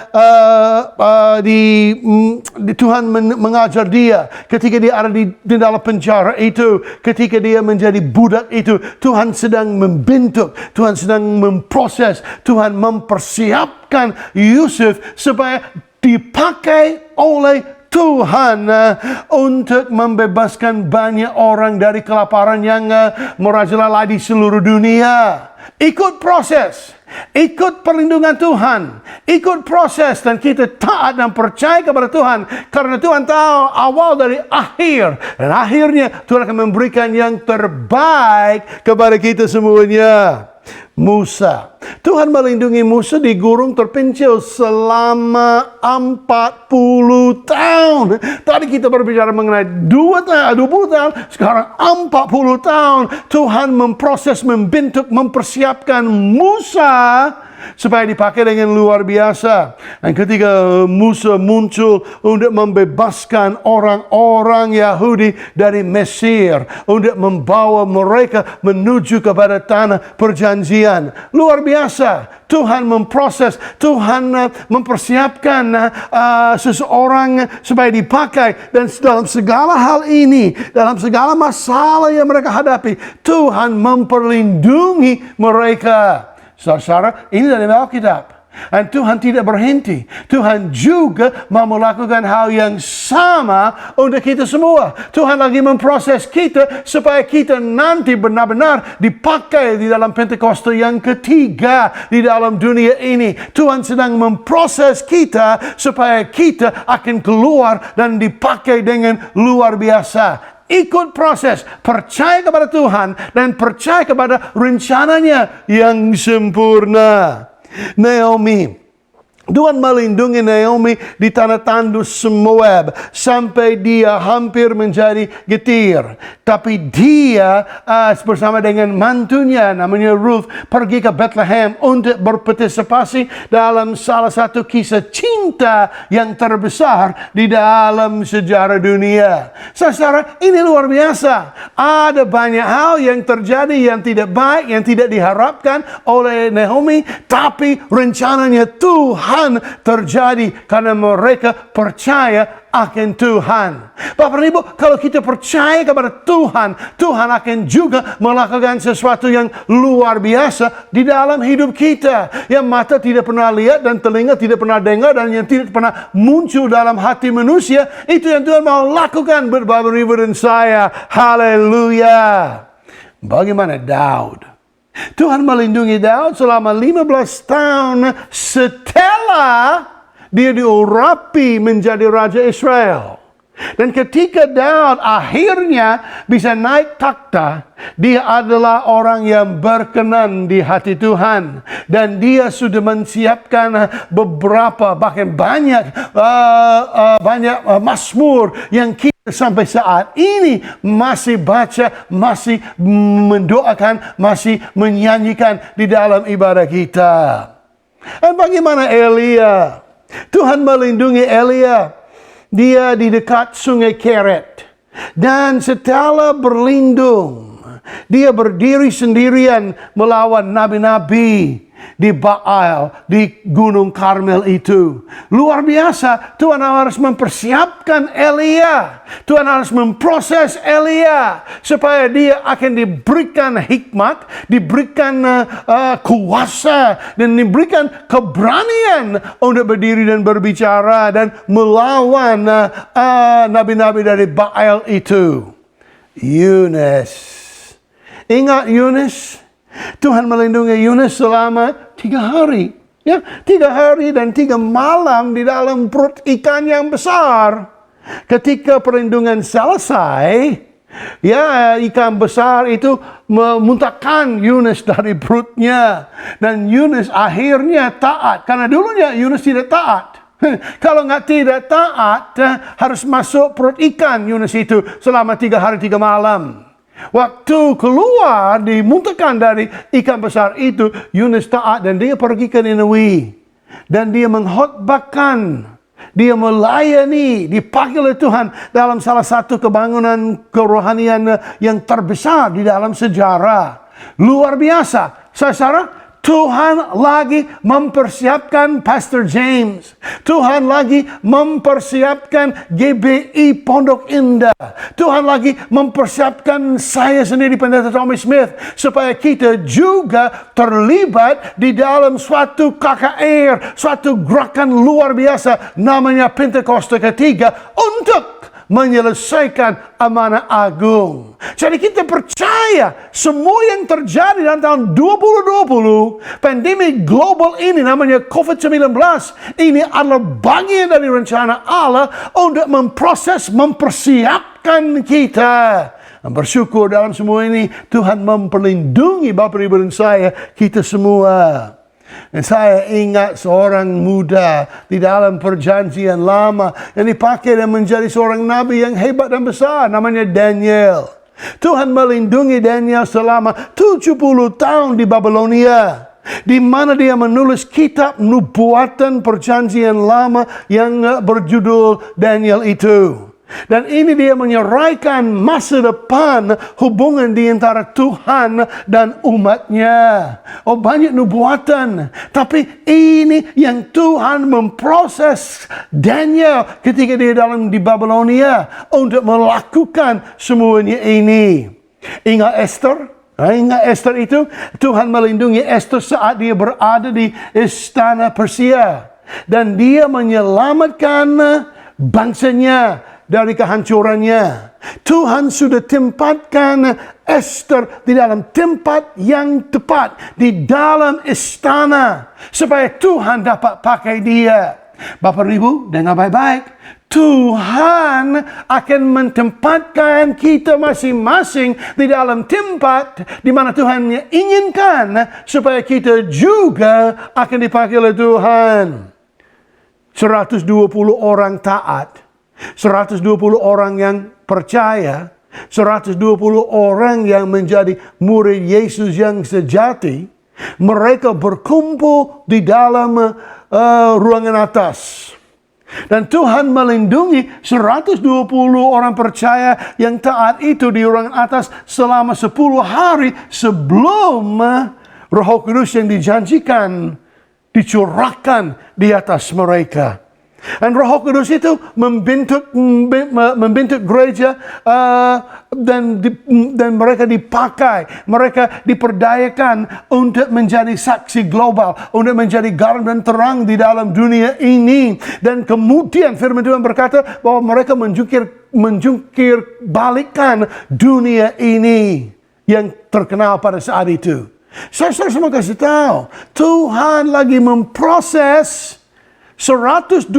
Tuhan mengajar dia ketika dia ada di dalam penjara itu, ketika dia menjadi budak itu, Tuhan sedang membentuk, Tuhan sedang memproses, Tuhan mempersiapkan Yusuf supaya dipakai oleh Tuhan untuk membebaskan banyak orang dari kelaparan yang merajalela di seluruh dunia. Ikut proses, ikut perlindungan Tuhan, ikut proses, dan kita taat dan percaya kepada Tuhan karena Tuhan tahu awal dari akhir, dan akhirnya Tuhan akan memberikan yang terbaik kepada kita semuanya. Musa, Tuhan melindungi Musa di gurun terpencil selama 40 tahun. Tadi kita berbicara mengenai 20 tahun, sekarang 40 tahun. Tuhan memproses, membentuk, mempersiapkan Musa supaya dipakai dengan luar biasa. Dan ketika Musa muncul untuk membebaskan orang-orang Yahudi dari Mesir, untuk membawa mereka menuju kepada tanah perjanjian, luar biasa. Tuhan memproses, Tuhan mempersiapkan seseorang supaya dipakai. Dan dalam segala hal ini, dalam segala masalah yang mereka hadapi, Tuhan memperlindungi mereka. Saudara, ini dari Alkitab. Dan Tuhan tidak berhenti. Tuhan juga mau melakukan hal yang sama untuk kita semua. Tuhan lagi memproses kita supaya kita nanti benar-benar dipakai di dalam Pentakosta yang ketiga di dalam dunia ini. Tuhan sedang memproses kita supaya kita akan keluar dan dipakai dengan luar biasa. Ikut proses, percaya kepada Tuhan, dan percaya kepada rencananya yang sempurna. Naomi, Tuhan melindungi Naomi di tanah tandus Moab sampai dia hampir menjadi getir. Tapi dia bersama dengan mantunya namanya Ruth pergi ke Bethlehem untuk berpartisipasi dalam salah satu kisah cinta yang terbesar di dalam sejarah dunia. Saudara, ini luar biasa. Ada banyak hal yang terjadi yang tidak baik, yang tidak diharapkan oleh Naomi, tapi rencananya Tuhan terjadi karena mereka percaya akan Tuhan. Bapak dan Ibu, kalau kita percaya kepada Tuhan, Tuhan akan juga melakukan sesuatu yang luar biasa di dalam hidup kita. Yang mata tidak pernah lihat dan telinga tidak pernah dengar dan yang tidak pernah muncul dalam hati manusia, itu yang Tuhan mau lakukan buat Bapak dan Ibu dan saya. Haleluya. Bagaimana Daud? Tuhan melindungi Daud selama 15 tahun setelah dia diurapi menjadi Raja Israel. Dan ketika Daud akhirnya bisa naik takhta, dia adalah orang yang berkenan di hati Tuhan. Dan dia sudah mensiapkan beberapa, bahkan banyak mazmur yang kita sampai saat ini masih baca, masih mendoakan, masih menyanyikan di dalam ibadah kita. Dan bagaimana Elia? Tuhan melindungi Elia. Dia di dekat sungai Keret. Dan setelah berlindung, dia berdiri sendirian melawan nabi-nabi di Baal, di Gunung Karmel itu. Luar biasa, Tuhan harus mempersiapkan Elia. Tuhan harus memproses Elia supaya dia akan diberikan hikmat, diberikan kuasa, dan diberikan keberanian untuk berdiri dan berbicara dan melawan nabi-nabi dari Baal itu. Yunus. Ingat Yunus? Tuhan melindungi Yunus selama 3 hari. Ya, 3 hari dan 3 malam di dalam perut ikan yang besar. Ketika perlindungan selesai, ya, ikan besar itu memuntahkan Yunus dari perutnya. Dan Yunus akhirnya taat. Karena dulunya Yunus tidak taat. Kalau tidak taat, harus masuk perut ikan Yunus itu selama 3 hari 3 malam. Waktu keluar dimuntahkan dari ikan besar itu, Yunus taat dan dia pergi ke Ninawi. Dan dia mengkhotbahkan, dia melayani, dipakai oleh Tuhan dalam salah satu kebangunan kerohanian yang terbesar di dalam sejarah. Luar biasa. Saudara, Tuhan lagi mempersiapkan Pastor James. Tuhan lagi mempersiapkan GBI Pondok Indah. Tuhan lagi mempersiapkan saya sendiri, Pendeta Tommy Smith, supaya kita juga terlibat di dalam suatu KKR, suatu gerakan luar biasa namanya Pentakosta ketiga untuk menyelesaikan amanah agung. Jadi kita percaya semua yang terjadi dalam tahun 2020, pandemi global ini namanya COVID-19, ini adalah bagian dari rencana Allah untuk memproses, mempersiapkan kita. Dan bersyukur dalam semua ini Tuhan memperlindungi Bapak Ibu dan saya, kita semua. Dan saya ingat seorang muda di dalam perjanjian lama yang dipakai dan menjadi seorang nabi yang hebat dan besar, namanya Daniel. Tuhan melindungi Daniel selama 70 tahun di Babilonia, di mana dia menulis kitab nubuatan perjanjian lama yang berjudul Daniel itu. Dan ini dia menyerahkan masa depan hubungan di antara Tuhan dan umatnya. Oh, banyak nubuatan. Tapi ini yang Tuhan memproses Daniel ketika dia di Babilonia untuk melakukan semuanya ini. Ingat Esther? Ingat Esther itu? Tuhan melindungi Esther saat dia berada di istana Persia. Dan dia menyelamatkan bangsanya dari kehancurannya. Tuhan sudah tempatkan Esther di dalam tempat yang tepat, di dalam istana, supaya Tuhan dapat pakai dia. Bapak Ibu, dengar baik-baik. Tuhan akan menempatkan kita masing-masing di dalam tempat di mana Tuhan inginkan, supaya kita juga akan dipakai oleh Tuhan. 120 orang taat, 120 orang yang percaya, 120 orang yang menjadi murid Yesus yang sejati, mereka berkumpul di dalam ruangan atas. Dan Tuhan melindungi 120 orang percaya yang taat itu di ruangan atas selama 10 hari sebelum Roh Kudus yang dijanjikan dicurahkan di atas mereka. Dan Roh Kudus itu membentuk gereja, dan mereka dipakai, mereka diperdayakan untuk menjadi saksi global, untuk menjadi garam dan terang di dalam dunia ini. Dan kemudian firman Tuhan berkata bahwa mereka menjungkir balikkan dunia ini yang terkenal pada saat itu. Saya semua kasih tahu, Tuhan lagi memproses 120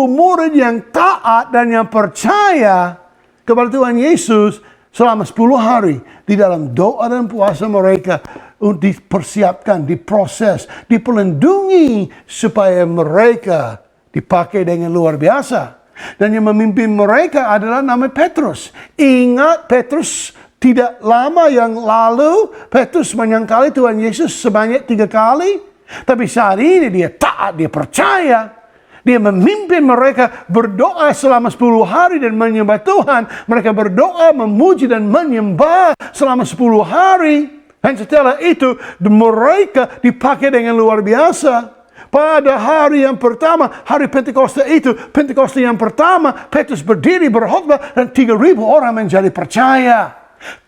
murid yang taat dan yang percaya kepada Tuhan Yesus selama 10 hari di dalam doa dan puasa mereka dipersiapkan, diproses, dipelindungi supaya mereka dipakai dengan luar biasa. Dan yang memimpin mereka adalah nama Petrus. Ingat, Petrus tidak lama yang lalu Petrus menyangkali Tuhan Yesus sebanyak 3 kali. Tapi saat ini dia taat, dia percaya. Dia memimpin mereka berdoa selama 10 hari dan menyembah Tuhan. Mereka berdoa, memuji dan menyembah selama 10 hari. Dan setelah itu mereka dipakai dengan luar biasa. Pada hari yang pertama, hari Pentakosta itu, Pentakosta yang pertama, Petrus berdiri berkhotbah dan 3.000 orang menjadi percaya.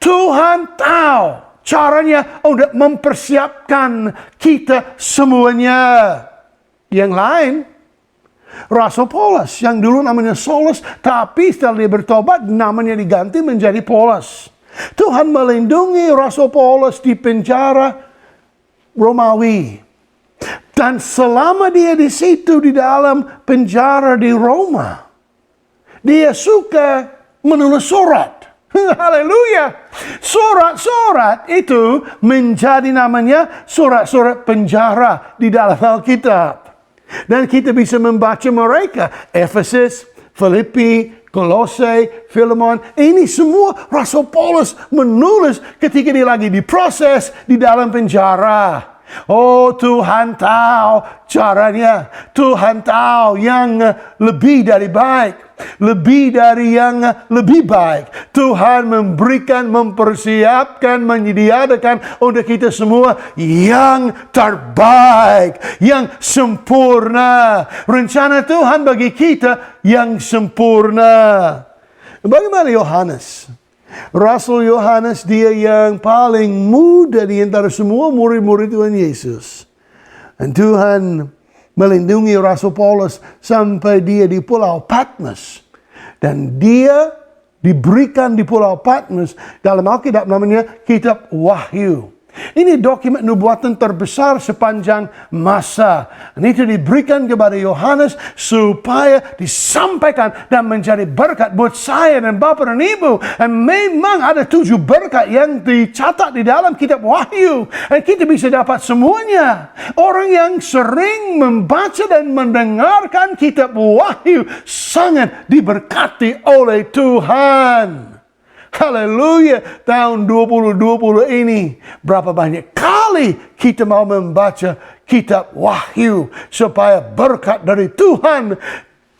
Tuhan tahu caranya untuk mempersiapkan kita semuanya. Yang lain, Rasul Paulus yang dulu namanya Saulus, tapi setelah dia bertobat namanya diganti menjadi Paulus. Tuhan melindungi Rasul Paulus di penjara Romawi. Dan selama dia di situ di dalam penjara di Roma, dia suka menulis surat. Haleluya. Surat-surat itu menjadi namanya surat-surat penjara di dalam Alkitab. Dan kita bisa membaca mereka. Efesus, Filipi, Kolose, Filemon. Ini semua Rasul Paulus menulis ketika dia lagi diproses di dalam penjara. Oh, Tuhan tahu caranya. Tuhan tahu yang lebih dari baik. Lebih dari yang lebih baik. Tuhan memberikan, mempersiapkan, menyediakan untuk kita semua yang terbaik, yang sempurna. Rencana Tuhan bagi kita yang sempurna. Bagaimana Yohanes? Rasul Yohanes, dia yang paling muda di antara semua murid-murid Tuhan Yesus. Dan Tuhan melindungi Rasul Paulus sampai dia di Pulau Patmos. Dan dia diberikan di Pulau Patmos dalam Alkitab namanya Kitab Wahyu. Ini dokumen nubuatan terbesar sepanjang masa. Dan itu diberikan kepada Yohanes supaya disampaikan dan menjadi berkat buat saya dan Bapak dan Ibu. Dan memang ada 7 berkat yang dicatat di dalam kitab Wahyu. Dan kita bisa dapat semuanya. Orang yang sering membaca dan mendengarkan kitab Wahyu sangat diberkati oleh Tuhan. Haleluya, tahun 2020 ini berapa banyak kali kita mau membaca kitab Wahyu supaya berkat dari Tuhan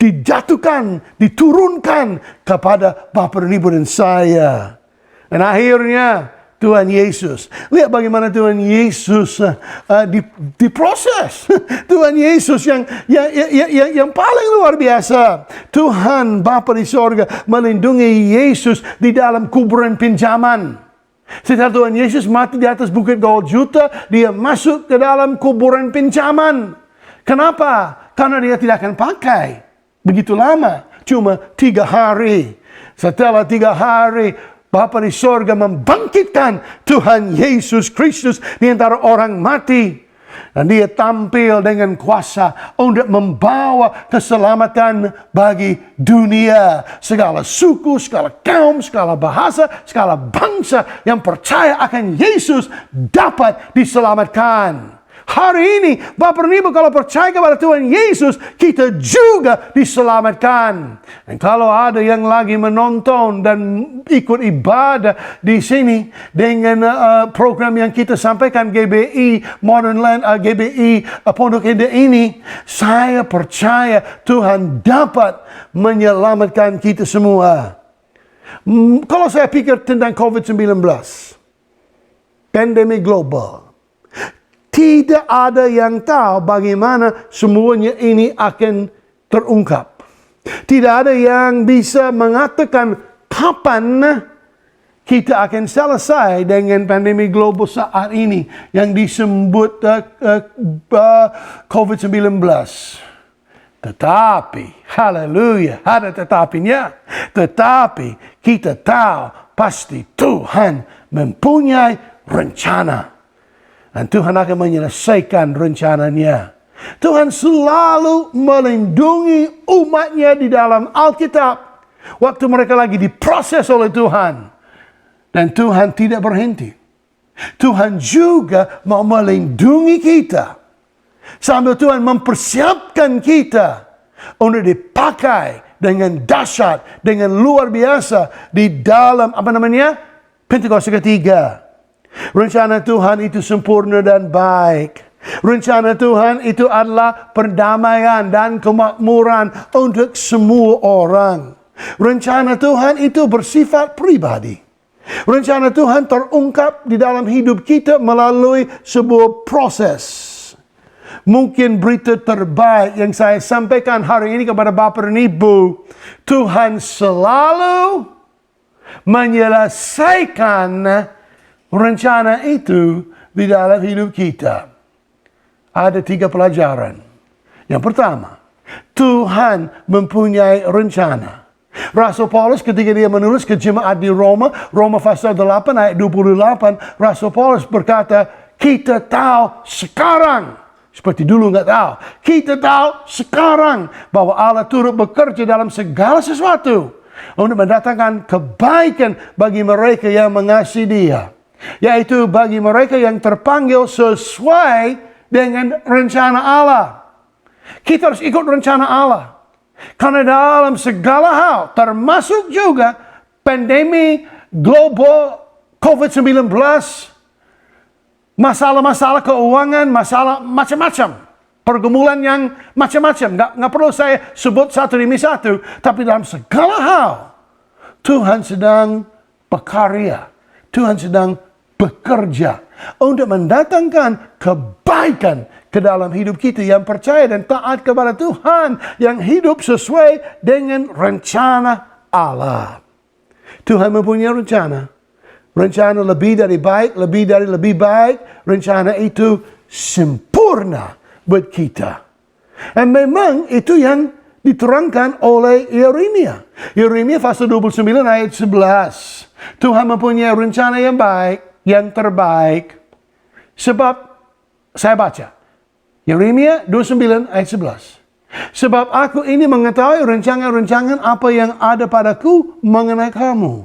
dijatuhkan, diturunkan kepada Bapak dan Ibu dan saya. Dan akhirnya Tuhan Yesus. Lihat bagaimana Tuhan Yesus diproses. Tuhan Yesus yang paling luar biasa. Tuhan Bapa di sorga melindungi Yesus di dalam kuburan pinjaman. Setelah Tuhan Yesus mati di atas bukit Golgota, dia masuk ke dalam kuburan pinjaman. Kenapa? Karena dia tidak akan pakai begitu lama. Cuma 3 hari. Setelah 3 hari, Bapa di sorga membangkitkan Tuhan Yesus Kristus di antara orang mati. Dan dia tampil dengan kuasa untuk membawa keselamatan bagi dunia. Segala suku, segala kaum, segala bahasa, segala bangsa yang percaya akan Yesus dapat diselamatkan. Hari ini, Bapak dan Ibu, kalau percaya kepada Tuhan Yesus, kita juga diselamatkan. Dan kalau ada yang lagi menonton dan ikut ibadah di sini dengan program yang kita sampaikan GBI Modern Land, GBI Pondok Indah ini, saya percaya Tuhan dapat menyelamatkan kita semua. Kalau saya pikir tentang COVID-19, pandemi global, tidak ada yang tahu bagaimana semuanya ini akan terungkap. Tidak ada yang bisa mengatakan kapan kita akan selesai dengan pandemi global saat ini yang disebut COVID-19. Tetapi, haleluya, ada tetapinya. Tetapi kita tahu pasti Tuhan mempunyai rencana. Dan Tuhan akan menyelesaikan rencananya. Tuhan selalu melindungi umatnya di dalam Alkitab. Waktu mereka lagi diproses oleh Tuhan. Dan Tuhan tidak berhenti. Tuhan juga mau melindungi kita. Sambil Tuhan mempersiapkan kita untuk dipakai dengan dahsyat, dengan luar biasa di dalam Pentakosta ketiga. Rencana Tuhan itu sempurna dan baik. Rencana Tuhan itu adalah perdamaian dan kemakmuran untuk semua orang. Rencana Tuhan itu bersifat pribadi. Rencana Tuhan terungkap di dalam hidup kita melalui sebuah proses. Mungkin berita terbaik yang saya sampaikan hari ini kepada Bapak dan Ibu, Tuhan selalu menyelesaikan rencana itu di dalam hidup kita. Ada 3 pelajaran. Yang pertama, Tuhan mempunyai rencana. Rasul Paulus ketika dia menulis ke jemaat di Roma pasal 8 ayat 28, Rasul Paulus berkata, kita tahu sekarang, seperti dulu nggak tahu, kita tahu sekarang bahwa Allah turut bekerja dalam segala sesuatu untuk mendatangkan kebaikan bagi mereka yang mengasihi Dia, yaitu bagi mereka yang terpanggil sesuai dengan rencana Allah. Kita harus ikut rencana Allah. Karena dalam segala hal, termasuk juga pandemi global COVID-19, masalah-masalah keuangan, masalah macam-macam, pergumulan yang macam-macam. Nggak perlu saya sebut satu demi satu, tapi dalam segala hal, Tuhan sedang berkarya. Tuhan sedang bekerja untuk mendatangkan kebaikan ke dalam hidup kita yang percaya dan taat kepada Tuhan, yang hidup sesuai dengan rencana Allah. Tuhan mempunyai rencana. Rencana lebih dari baik, lebih baik. Rencana itu sempurna buat kita. Dan memang itu yang diterangkan oleh Yeremia. Yeremia pasal 29 ayat 11. Tuhan mempunyai rencana yang baik, yang terbaik. Sebab, saya baca. Yeremia 29 ayat 11. Sebab aku ini mengetahui rencangan-rencangan apa yang ada padaku mengenai kamu.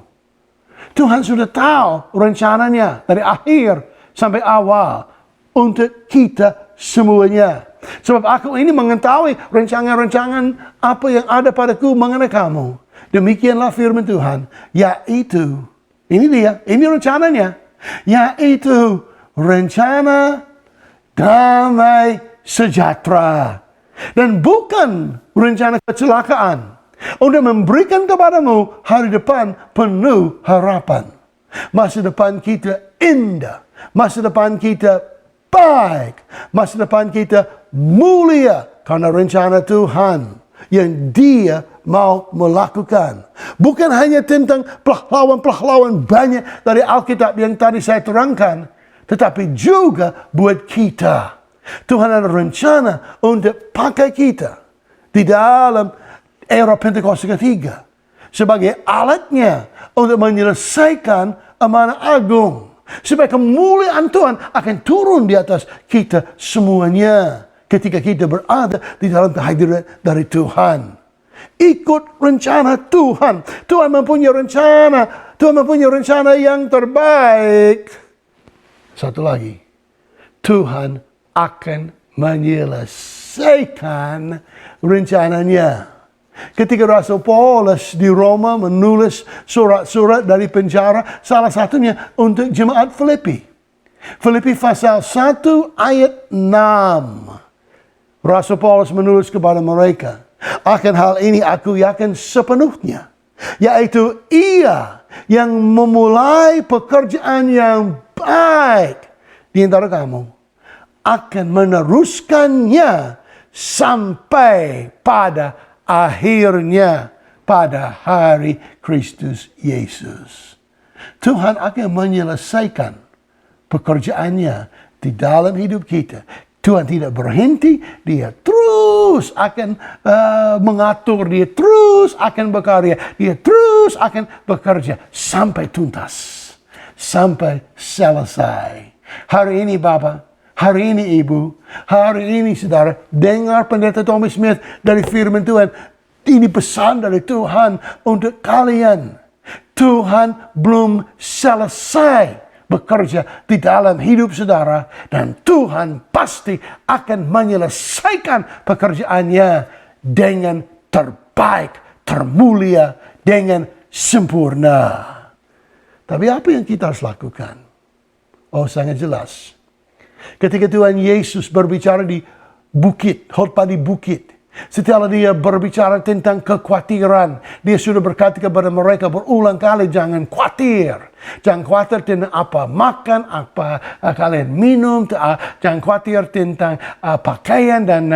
Tuhan sudah tahu rencananya dari akhir sampai awal untuk kita semuanya. Sebab aku ini mengetahui rencangan-rencangan apa yang ada padaku mengenai kamu. Demikianlah firman Tuhan, yaitu, ini dia, ini rencananya, yaitu rencana damai sejahtera. Dan bukan rencana kecelakaan. Untuk memberikan kepadamu hari depan penuh harapan. Masa depan kita indah. Masa depan kita baik. Masa depan kita mulia. Karena rencana Tuhan yang Dia mau melakukan. Bukan hanya tentang pahlawan-pahlawan banyak dari Alkitab yang tadi saya terangkan. Tetapi juga buat kita. Tuhan ada rencana untuk pakai kita di dalam era Pentakosta ketiga sebagai alatnya untuk menyelesaikan amanah agung. Supaya kemuliaan Tuhan akan turun di atas kita semuanya ketika kita berada di dalam kehadiran dari Tuhan. Ikut rencana Tuhan. Tuhan mempunyai rencana. Tuhan mempunyai rencana yang terbaik. Satu lagi. Tuhan akan menyelesaikan rencananya. Ketika Rasul Paulus di Roma menulis surat-surat dari penjara, salah satunya untuk jemaat Filipi. Filipi pasal 1 ayat 6. Rasul Paulus menulis kepada mereka, akan hal ini aku yakin sepenuhnya, yaitu Ia yang memulai pekerjaan yang baik di antara kamu akan meneruskannya sampai pada akhirnya pada hari Kristus Yesus. Tuhan akan menyelesaikan pekerjaannya di dalam hidup kita. Tuhan tidak berhenti, Dia terus akan mengatur, Dia terus akan berkarya, Dia terus akan bekerja sampai tuntas, sampai selesai. Hari ini Bapa, Hari ini ibu, hari ini saudara, dengar pendeta Tommy Smith dari firman Tuhan. Ini pesan dari Tuhan untuk kalian. Tuhan belum selesai bekerja di dalam hidup saudara. Dan Tuhan pasti akan menyelesaikan pekerjaannya dengan terbaik, termulia, dengan sempurna. Tapi apa yang kita harus lakukan? Oh, sangat jelas. Ketika Tuhan Yesus berbicara di bukit, khotbah di bukit, setelah dia berbicara tentang kekhawatiran, dia sudah berkata kepada mereka berulang kali, jangan khawatir. Jangan khawatir tentang apa makan, apa kalian minum, jangan khawatir tentang pakaian dan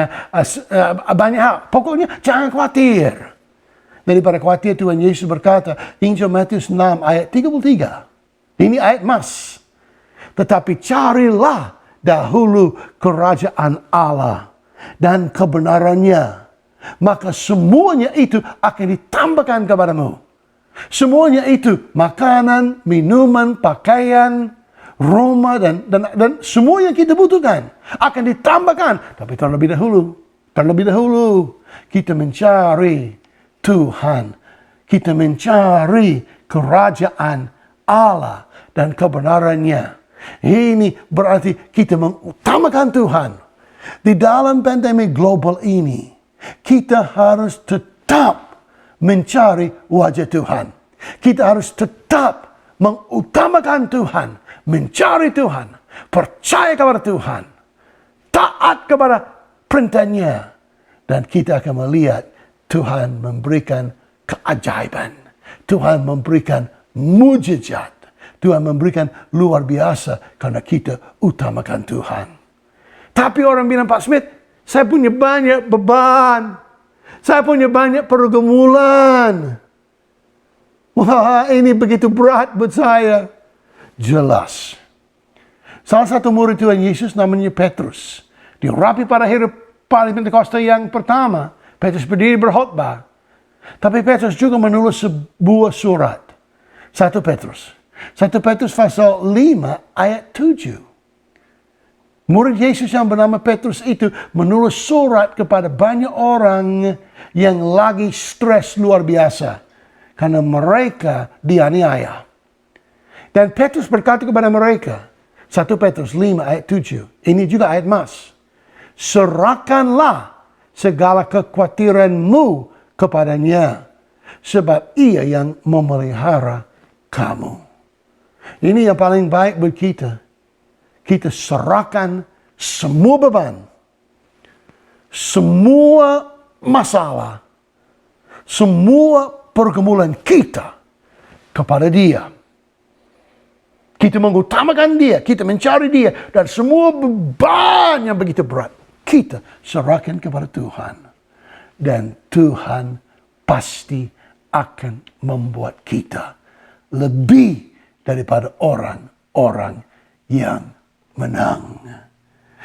banyak hal. Pokoknya jangan khawatir. Daripada khawatir, Tuhan Yesus berkata, Injil Matius 6 ayat 33. Ini ayat mas. Tetapi carilah dahulu kerajaan Allah dan kebenarannya, maka semuanya itu akan ditambahkan kepadamu. Semuanya itu, makanan, minuman, pakaian, rumah, dan semua yang kita butuhkan akan ditambahkan. Tapi terlebih dahulu kita mencari Tuhan, kita mencari kerajaan Allah dan kebenarannya. Ini berarti kita mengutamakan Tuhan. Di dalam pandemi global ini, kita harus tetap mencari wajah Tuhan. Kita harus tetap mengutamakan Tuhan, mencari Tuhan, percaya kepada Tuhan, taat kepada perintahnya. Dan kita akan melihat Tuhan memberikan keajaiban. Tuhan memberikan mujizat. Tuhan memberikan luar biasa karena kita utamakan Tuhan. Tapi orang bilang, Pak Smith, saya punya banyak beban. Saya punya banyak pergumulan. Wah, ini begitu berat buat saya. Jelas. Salah satu murid Tuhan Yesus namanya Petrus. Dirapi pada hari paling Pentakosta yang pertama. Petrus berdiri berkhotbah. Tapi Petrus juga menulis sebuah surat. 1 Petrus pasal 5 ayat 7. Murid Yesus yang bernama Petrus itu menulis surat kepada banyak orang yang lagi stres luar biasa. Karena mereka dianiaya. Dan Petrus berkata kepada mereka, 1 Petrus 5 ayat 7. Ini juga ayat mas. Serahkanlah segala kekhawatiranmu kepadanya. Sebab ia yang memelihara kamu. Ini yang paling baik buat kita. Kita serahkan semua beban, semua masalah, semua pergumulan kita kepada Dia. Kita mengutamakan Dia, kita mencari Dia, dan semua beban yang begitu berat kita serahkan kepada Tuhan. Dan Tuhan pasti akan membuat kita lebih daripada orang-orang yang menang.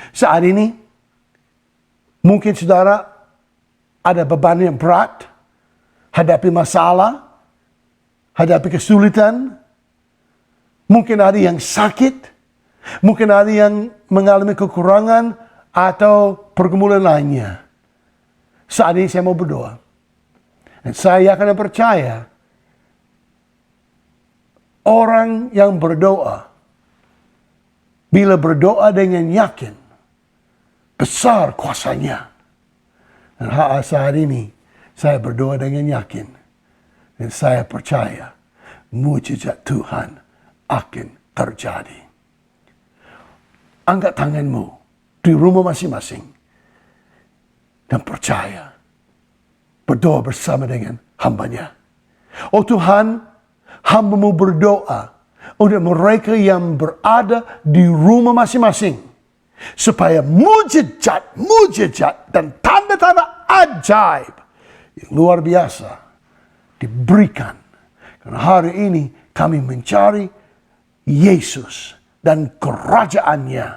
Saat ini, mungkin saudara ada beban yang berat, hadapi masalah, hadapi kesulitan, mungkin ada yang sakit, mungkin ada yang mengalami kekurangan atau pergumulan lainnya. Saat ini saya mau berdoa. Dan saya akan percaya orang yang berdoa, bila berdoa dengan yakin, besar kuasanya. Dan saat ini, saya berdoa dengan yakin. Dan saya percaya, mujizat Tuhan akan terjadi. Angkat tanganmu di rumah masing-masing. Dan percaya, berdoa bersama dengan hamba-Nya. Oh Tuhan, hamba-Mu berdoa untuk mereka yang berada di rumah masing-masing. Supaya mujizat dan tanda-tanda ajaib yang luar biasa diberikan. Karena hari ini kami mencari Yesus dan kerajaannya.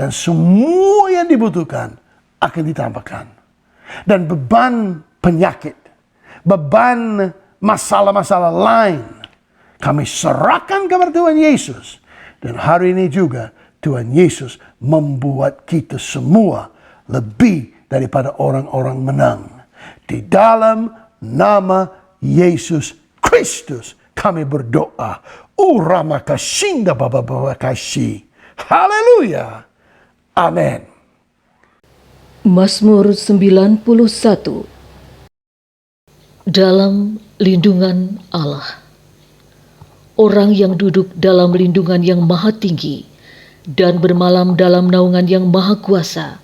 Dan semua yang dibutuhkan akan ditambahkan. Dan beban penyakit, beban masalah-masalah lain, kami serahkan kepada Tuhan Yesus. Dan hari ini juga Tuhan Yesus membuat kita semua lebih daripada orang-orang menang. Di dalam nama Yesus Kristus kami berdoa. Urama kashinda baba kashi. Haleluya. Amin. Mazmur 91. Dalam lindungan Allah. Orang yang duduk dalam lindungan yang maha tinggi dan bermalam dalam naungan yang maha kuasa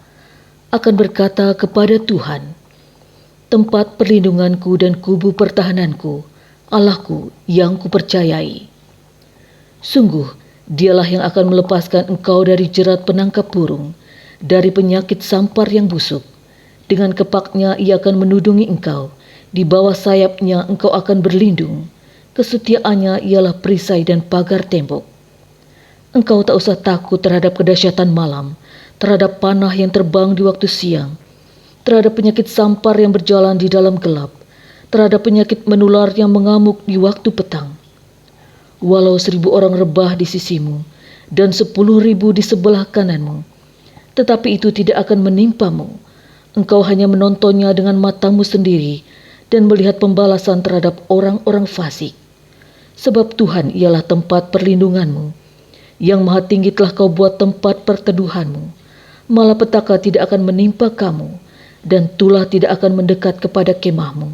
akan berkata kepada Tuhan, tempat perlindunganku dan kubu pertahananku, Allahku yang kupercayai. Sungguh, dialah yang akan melepaskan engkau dari jerat penangkap burung, dari penyakit sampar yang busuk. Dengan kepaknya ia akan menudungi engkau, di bawah sayapnya engkau akan berlindung. Kesetiaannya ialah perisai dan pagar tembok. Engkau tak usah takut terhadap kedahsyatan malam, terhadap panah yang terbang di waktu siang, terhadap penyakit sampar yang berjalan di dalam gelap, terhadap penyakit menular yang mengamuk di waktu petang. Walau 1000 orang rebah di sisimu dan 10.000 di sebelah kananmu, tetapi itu tidak akan menimpamu. Engkau hanya menontonnya dengan matamu sendiri dan melihat pembalasan terhadap orang-orang fasik. Sebab Tuhan ialah tempat perlindunganmu. Yang maha tinggi telah kau buat tempat perteduhanmu. Malapetaka tidak akan menimpa kamu, dan tulah tidak akan mendekat kepada kemahmu.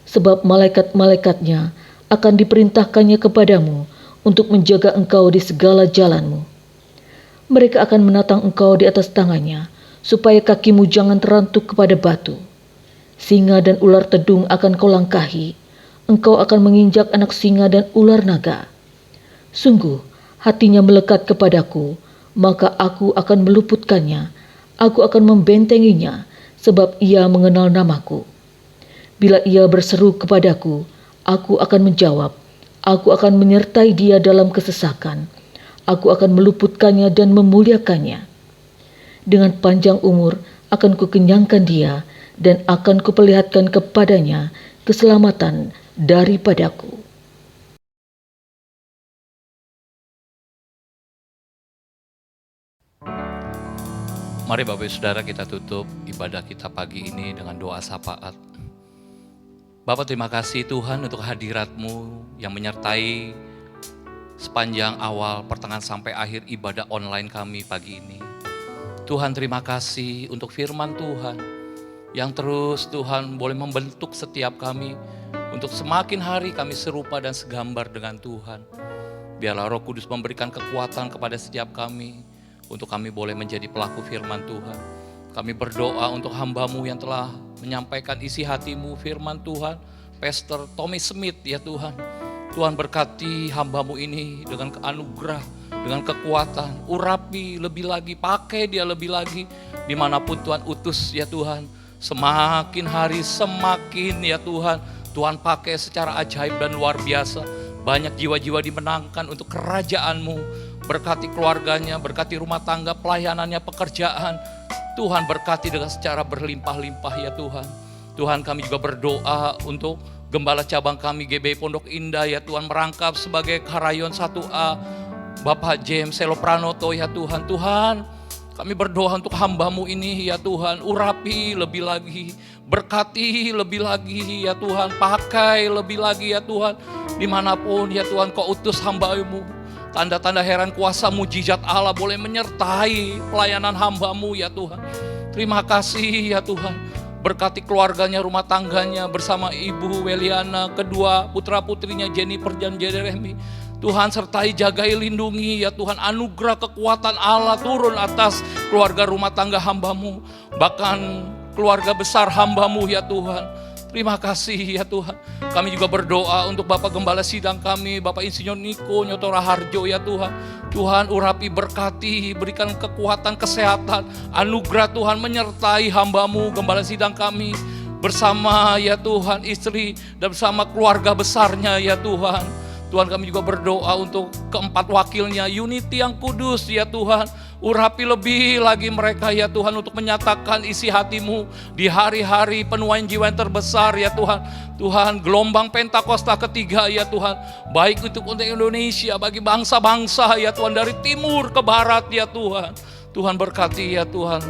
Sebab malaikat-malaikatnya akan diperintahkannya kepadamu untuk menjaga engkau di segala jalanmu. Mereka akan menatang engkau di atas tangannya, supaya kakimu jangan terantuk kepada batu. Singa dan ular tedung akan kau langkahi, engkau akan menginjak anak singa dan ular naga. Sungguh, hatinya melekat kepadaku, maka aku akan meluputkannya, aku akan membentenginya, sebab ia mengenal namaku. Bila ia berseru kepadaku, aku akan menjawab, aku akan menyertai dia dalam kesesakan, aku akan meluputkannya dan memuliakannya. Dengan panjang umur akan kukenyangkan dia, dan akan kuperlihatkan kepadanya keselamatan daripadaku. Mari Bapak Ibu Saudara kita tutup ibadah kita pagi ini dengan doa syafaat. Bapak terima kasih Tuhan untuk hadirat-Mu yang menyertai sepanjang awal, pertengahan sampai akhir ibadah online kami pagi ini. Tuhan terima kasih untuk firman Tuhan yang terus Tuhan boleh membentuk setiap kami untuk semakin hari kami serupa dan segambar dengan Tuhan. Biarlah Roh Kudus memberikan kekuatan kepada setiap kami untuk kami boleh menjadi pelaku firman Tuhan. Kami berdoa untuk hamba-Mu yang telah menyampaikan isi hati-Mu firman Tuhan, Pastor Tommy Smith ya Tuhan. Tuhan berkati hamba-Mu ini dengan anugerah, dengan kekuatan, urapi lebih lagi, pakai dia lebih lagi, dimanapun Tuhan utus ya Tuhan. Semakin hari semakin ya Tuhan, Tuhan pakai secara ajaib dan luar biasa. Banyak jiwa-jiwa dimenangkan untuk kerajaan-Mu. Berkati keluarganya, berkati rumah tangga, pelayanannya, pekerjaan. Tuhan berkati dengan secara berlimpah-limpah ya Tuhan. Tuhan kami juga berdoa untuk Gembala cabang kami GBI Pondok Indah ya Tuhan, merangkap sebagai Karayon 1A, Bapak James Selo Pranoto ya Tuhan. Tuhan kami berdoa untuk hamba-Mu ini ya Tuhan, urapi lebih lagi, berkati lebih lagi ya Tuhan, pakai lebih lagi ya Tuhan, dimanapun ya Tuhan Kau utus hamba-Mu, tanda-tanda heran kuasa mujizat Allah boleh menyertai pelayanan hamba-Mu ya Tuhan. Terima kasih ya Tuhan, berkati keluarganya, rumah tangganya bersama Ibu Weliana, kedua putra-putrinya Jennifer dan Jeremy. Tuhan sertai, jagai, lindungi ya Tuhan, anugerah kekuatan Allah turun atas keluarga rumah tangga hamba-Mu, bahkan keluarga besar hamba-Mu ya Tuhan. Terima kasih ya Tuhan. Kami juga berdoa untuk Bapak Gembala Sidang kami, Bapak Insinyur Niko Nyotora Harjo ya Tuhan. Tuhan urapi, berkati, berikan kekuatan, kesehatan, anugerah Tuhan menyertai hamba-Mu Gembala Sidang kami, bersama ya Tuhan istri dan bersama keluarga besarnya ya Tuhan. Tuhan kami juga berdoa untuk keempat wakilnya, Unity yang kudus ya Tuhan. Urapi lebih lagi mereka ya Tuhan untuk menyatakan isi hati-Mu di hari-hari penuaian jiwa yang terbesar ya Tuhan. Tuhan, gelombang Pentakosta ketiga ya Tuhan. Baik untuk Indonesia, bagi bangsa-bangsa ya Tuhan, dari timur ke barat ya Tuhan. Tuhan berkati ya Tuhan.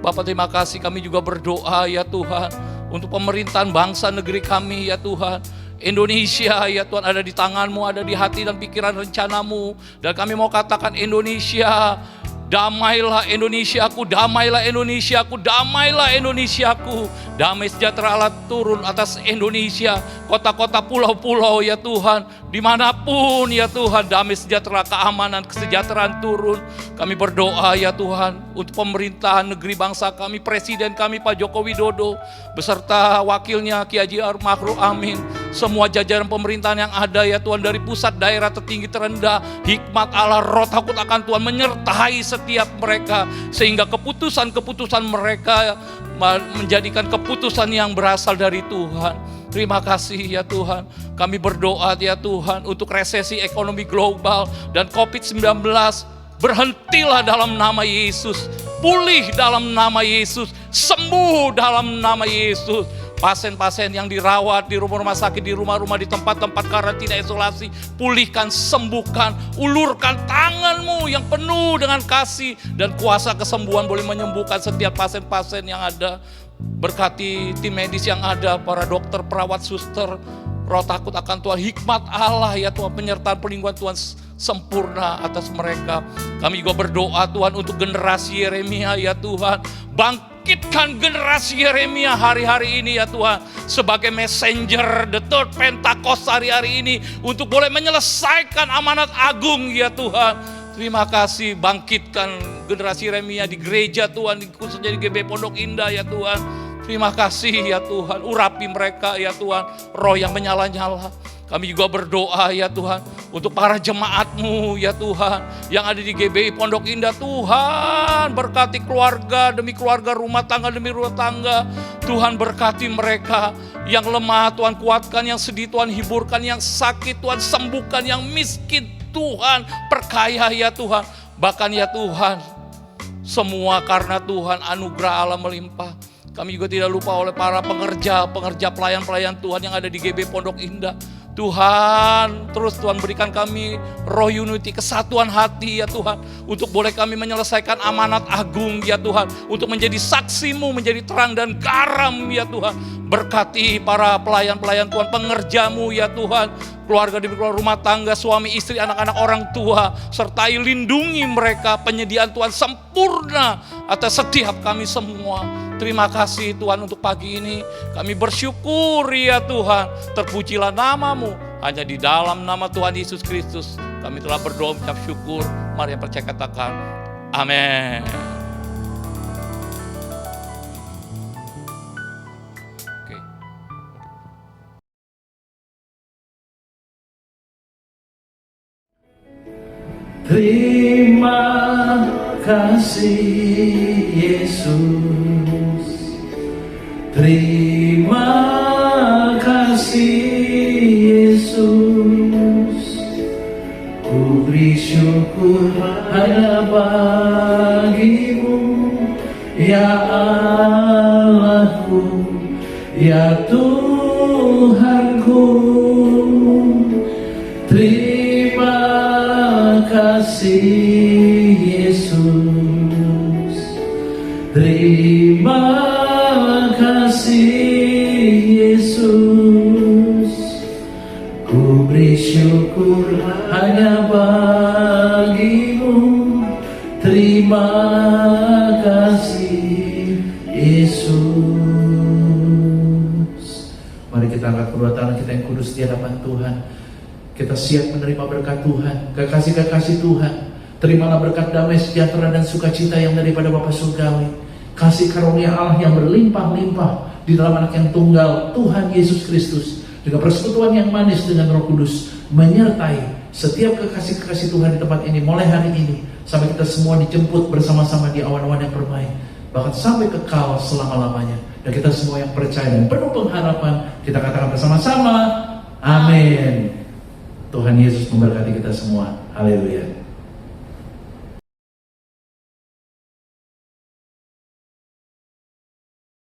Bapak terima kasih, kami juga berdoa ya Tuhan untuk pemerintahan bangsa negeri kami ya Tuhan. Indonesia ya Tuhan ada di tangan-Mu, ada di hati dan pikiran rencana-Mu. Dan kami mau katakan Indonesia, damailah Indonesiaku, damailah Indonesiaku, damailah Indonesiaku. Damai sejahtera Allah turun atas Indonesia, kota-kota pulau-pulau ya Tuhan. Dimanapun ya Tuhan, damai sejahtera, keamanan, kesejahteraan turun. Kami berdoa ya Tuhan untuk pemerintahan negeri bangsa kami, Presiden kami Pak Joko Widodo, beserta wakilnya Ki Haji Ma'ruf Amin. Semua jajaran pemerintahan yang ada ya Tuhan, dari pusat, daerah, tertinggi, terendah, hikmat Allah, roh takut akan Tuhan menyertai setiap mereka, sehingga keputusan-keputusan mereka menjadikan keputusan yang berasal dari Tuhan. Terima kasih ya Tuhan. Kami berdoa ya Tuhan untuk resesi ekonomi global dan COVID-19 berhentilah dalam nama Yesus. Pulih dalam nama Yesus. Sembuh dalam nama Yesus. Pasien-pasien yang dirawat di rumah-rumah sakit, di rumah-rumah, di tempat-tempat karantina isolasi, pulihkan, sembuhkan, ulurkan tangan-Mu yang penuh dengan kasih dan kuasa kesembuhan boleh menyembuhkan setiap pasien-pasien yang ada. Berkati tim medis yang ada, para dokter, perawat, suster, roh takut akan Tuhan, hikmat Allah ya Tuhan, penyertaan perlindungan Tuhan sempurna atas mereka. Kami juga berdoa Tuhan untuk generasi Yeremia ya Tuhan, bangkitkan generasi Yeremia hari-hari ini ya Tuhan, sebagai messenger the third Pentecost hari-hari ini, untuk boleh menyelesaikan amanat agung ya Tuhan. Terima kasih, bangkitkan generasi Yeremia di gereja Tuhan, khususnya di GB Pondok Indah ya Tuhan. Terima kasih ya Tuhan, urapi mereka ya Tuhan, roh yang menyala-nyala. Kami juga berdoa ya Tuhan untuk para jemaat-Mu ya Tuhan yang ada di GBI Pondok Indah. Tuhan berkati keluarga demi keluarga, rumah tangga demi rumah tangga. Tuhan berkati mereka yang lemah, Tuhan kuatkan, yang sedih Tuhan hiburkan, yang sakit Tuhan sembuhkan, yang miskin Tuhan perkaya ya Tuhan. Bahkan ya Tuhan, semua karena Tuhan, anugerah Allah melimpah. Kami juga tidak lupa oleh para pengerja pelayan-pelayan Tuhan yang ada di GB Pondok Indah. Tuhan, terus Tuhan berikan kami roh unity, kesatuan hati ya Tuhan, untuk boleh kami menyelesaikan amanat agung ya Tuhan, untuk menjadi saksi-Mu, menjadi terang dan garam ya Tuhan. Berkati para pelayan-pelayan Tuhan, pengerja-Mu ya Tuhan, keluarga demi keluarga, rumah tangga, suami, istri, anak-anak, orang tua, sertai lindungi mereka, penyediaan Tuhan sempurna atas setiap kami semua. Terima kasih Tuhan untuk pagi ini, kami bersyukur ya Tuhan, terpujilah nama-Mu, hanya di dalam nama Tuhan Yesus Kristus kami telah berdoa mengucap syukur. Mari yang percaya katakan amin. Terima kasih Yesus, terima kasih Yesus, ku beri syukur hanya bagi-Mu ya Allahku, ya Tuhanku. Terima kasih Yesus, terima kasih Yesus, ku beri syukur hanya bagi-Mu. Terima kasih Yesus. Mari kita angkat kedua tangan kita yang kudus di hadapan Tuhan. Kita siap menerima berkat Tuhan, kekasih-kekasih Tuhan. Terimalah berkat damai, sejahtera dan sukacita yang daripada Bapa Surgawi. Kasih karunia Allah yang berlimpah-limpah di dalam Anak yang tunggal, Tuhan Yesus Kristus. Dengan persekutuan yang manis dengan Roh Kudus, menyertai setiap kekasih-kekasih Tuhan di tempat ini, mulai hari ini, sampai kita semua dijemput bersama-sama di awan-awan yang permai. Bahkan sampai kekal selama-lamanya. Dan kita semua yang percaya dan penuh pengharapan, kita katakan bersama-sama, amin. Tuhan Yesus memberkati kita semua. Haleluya.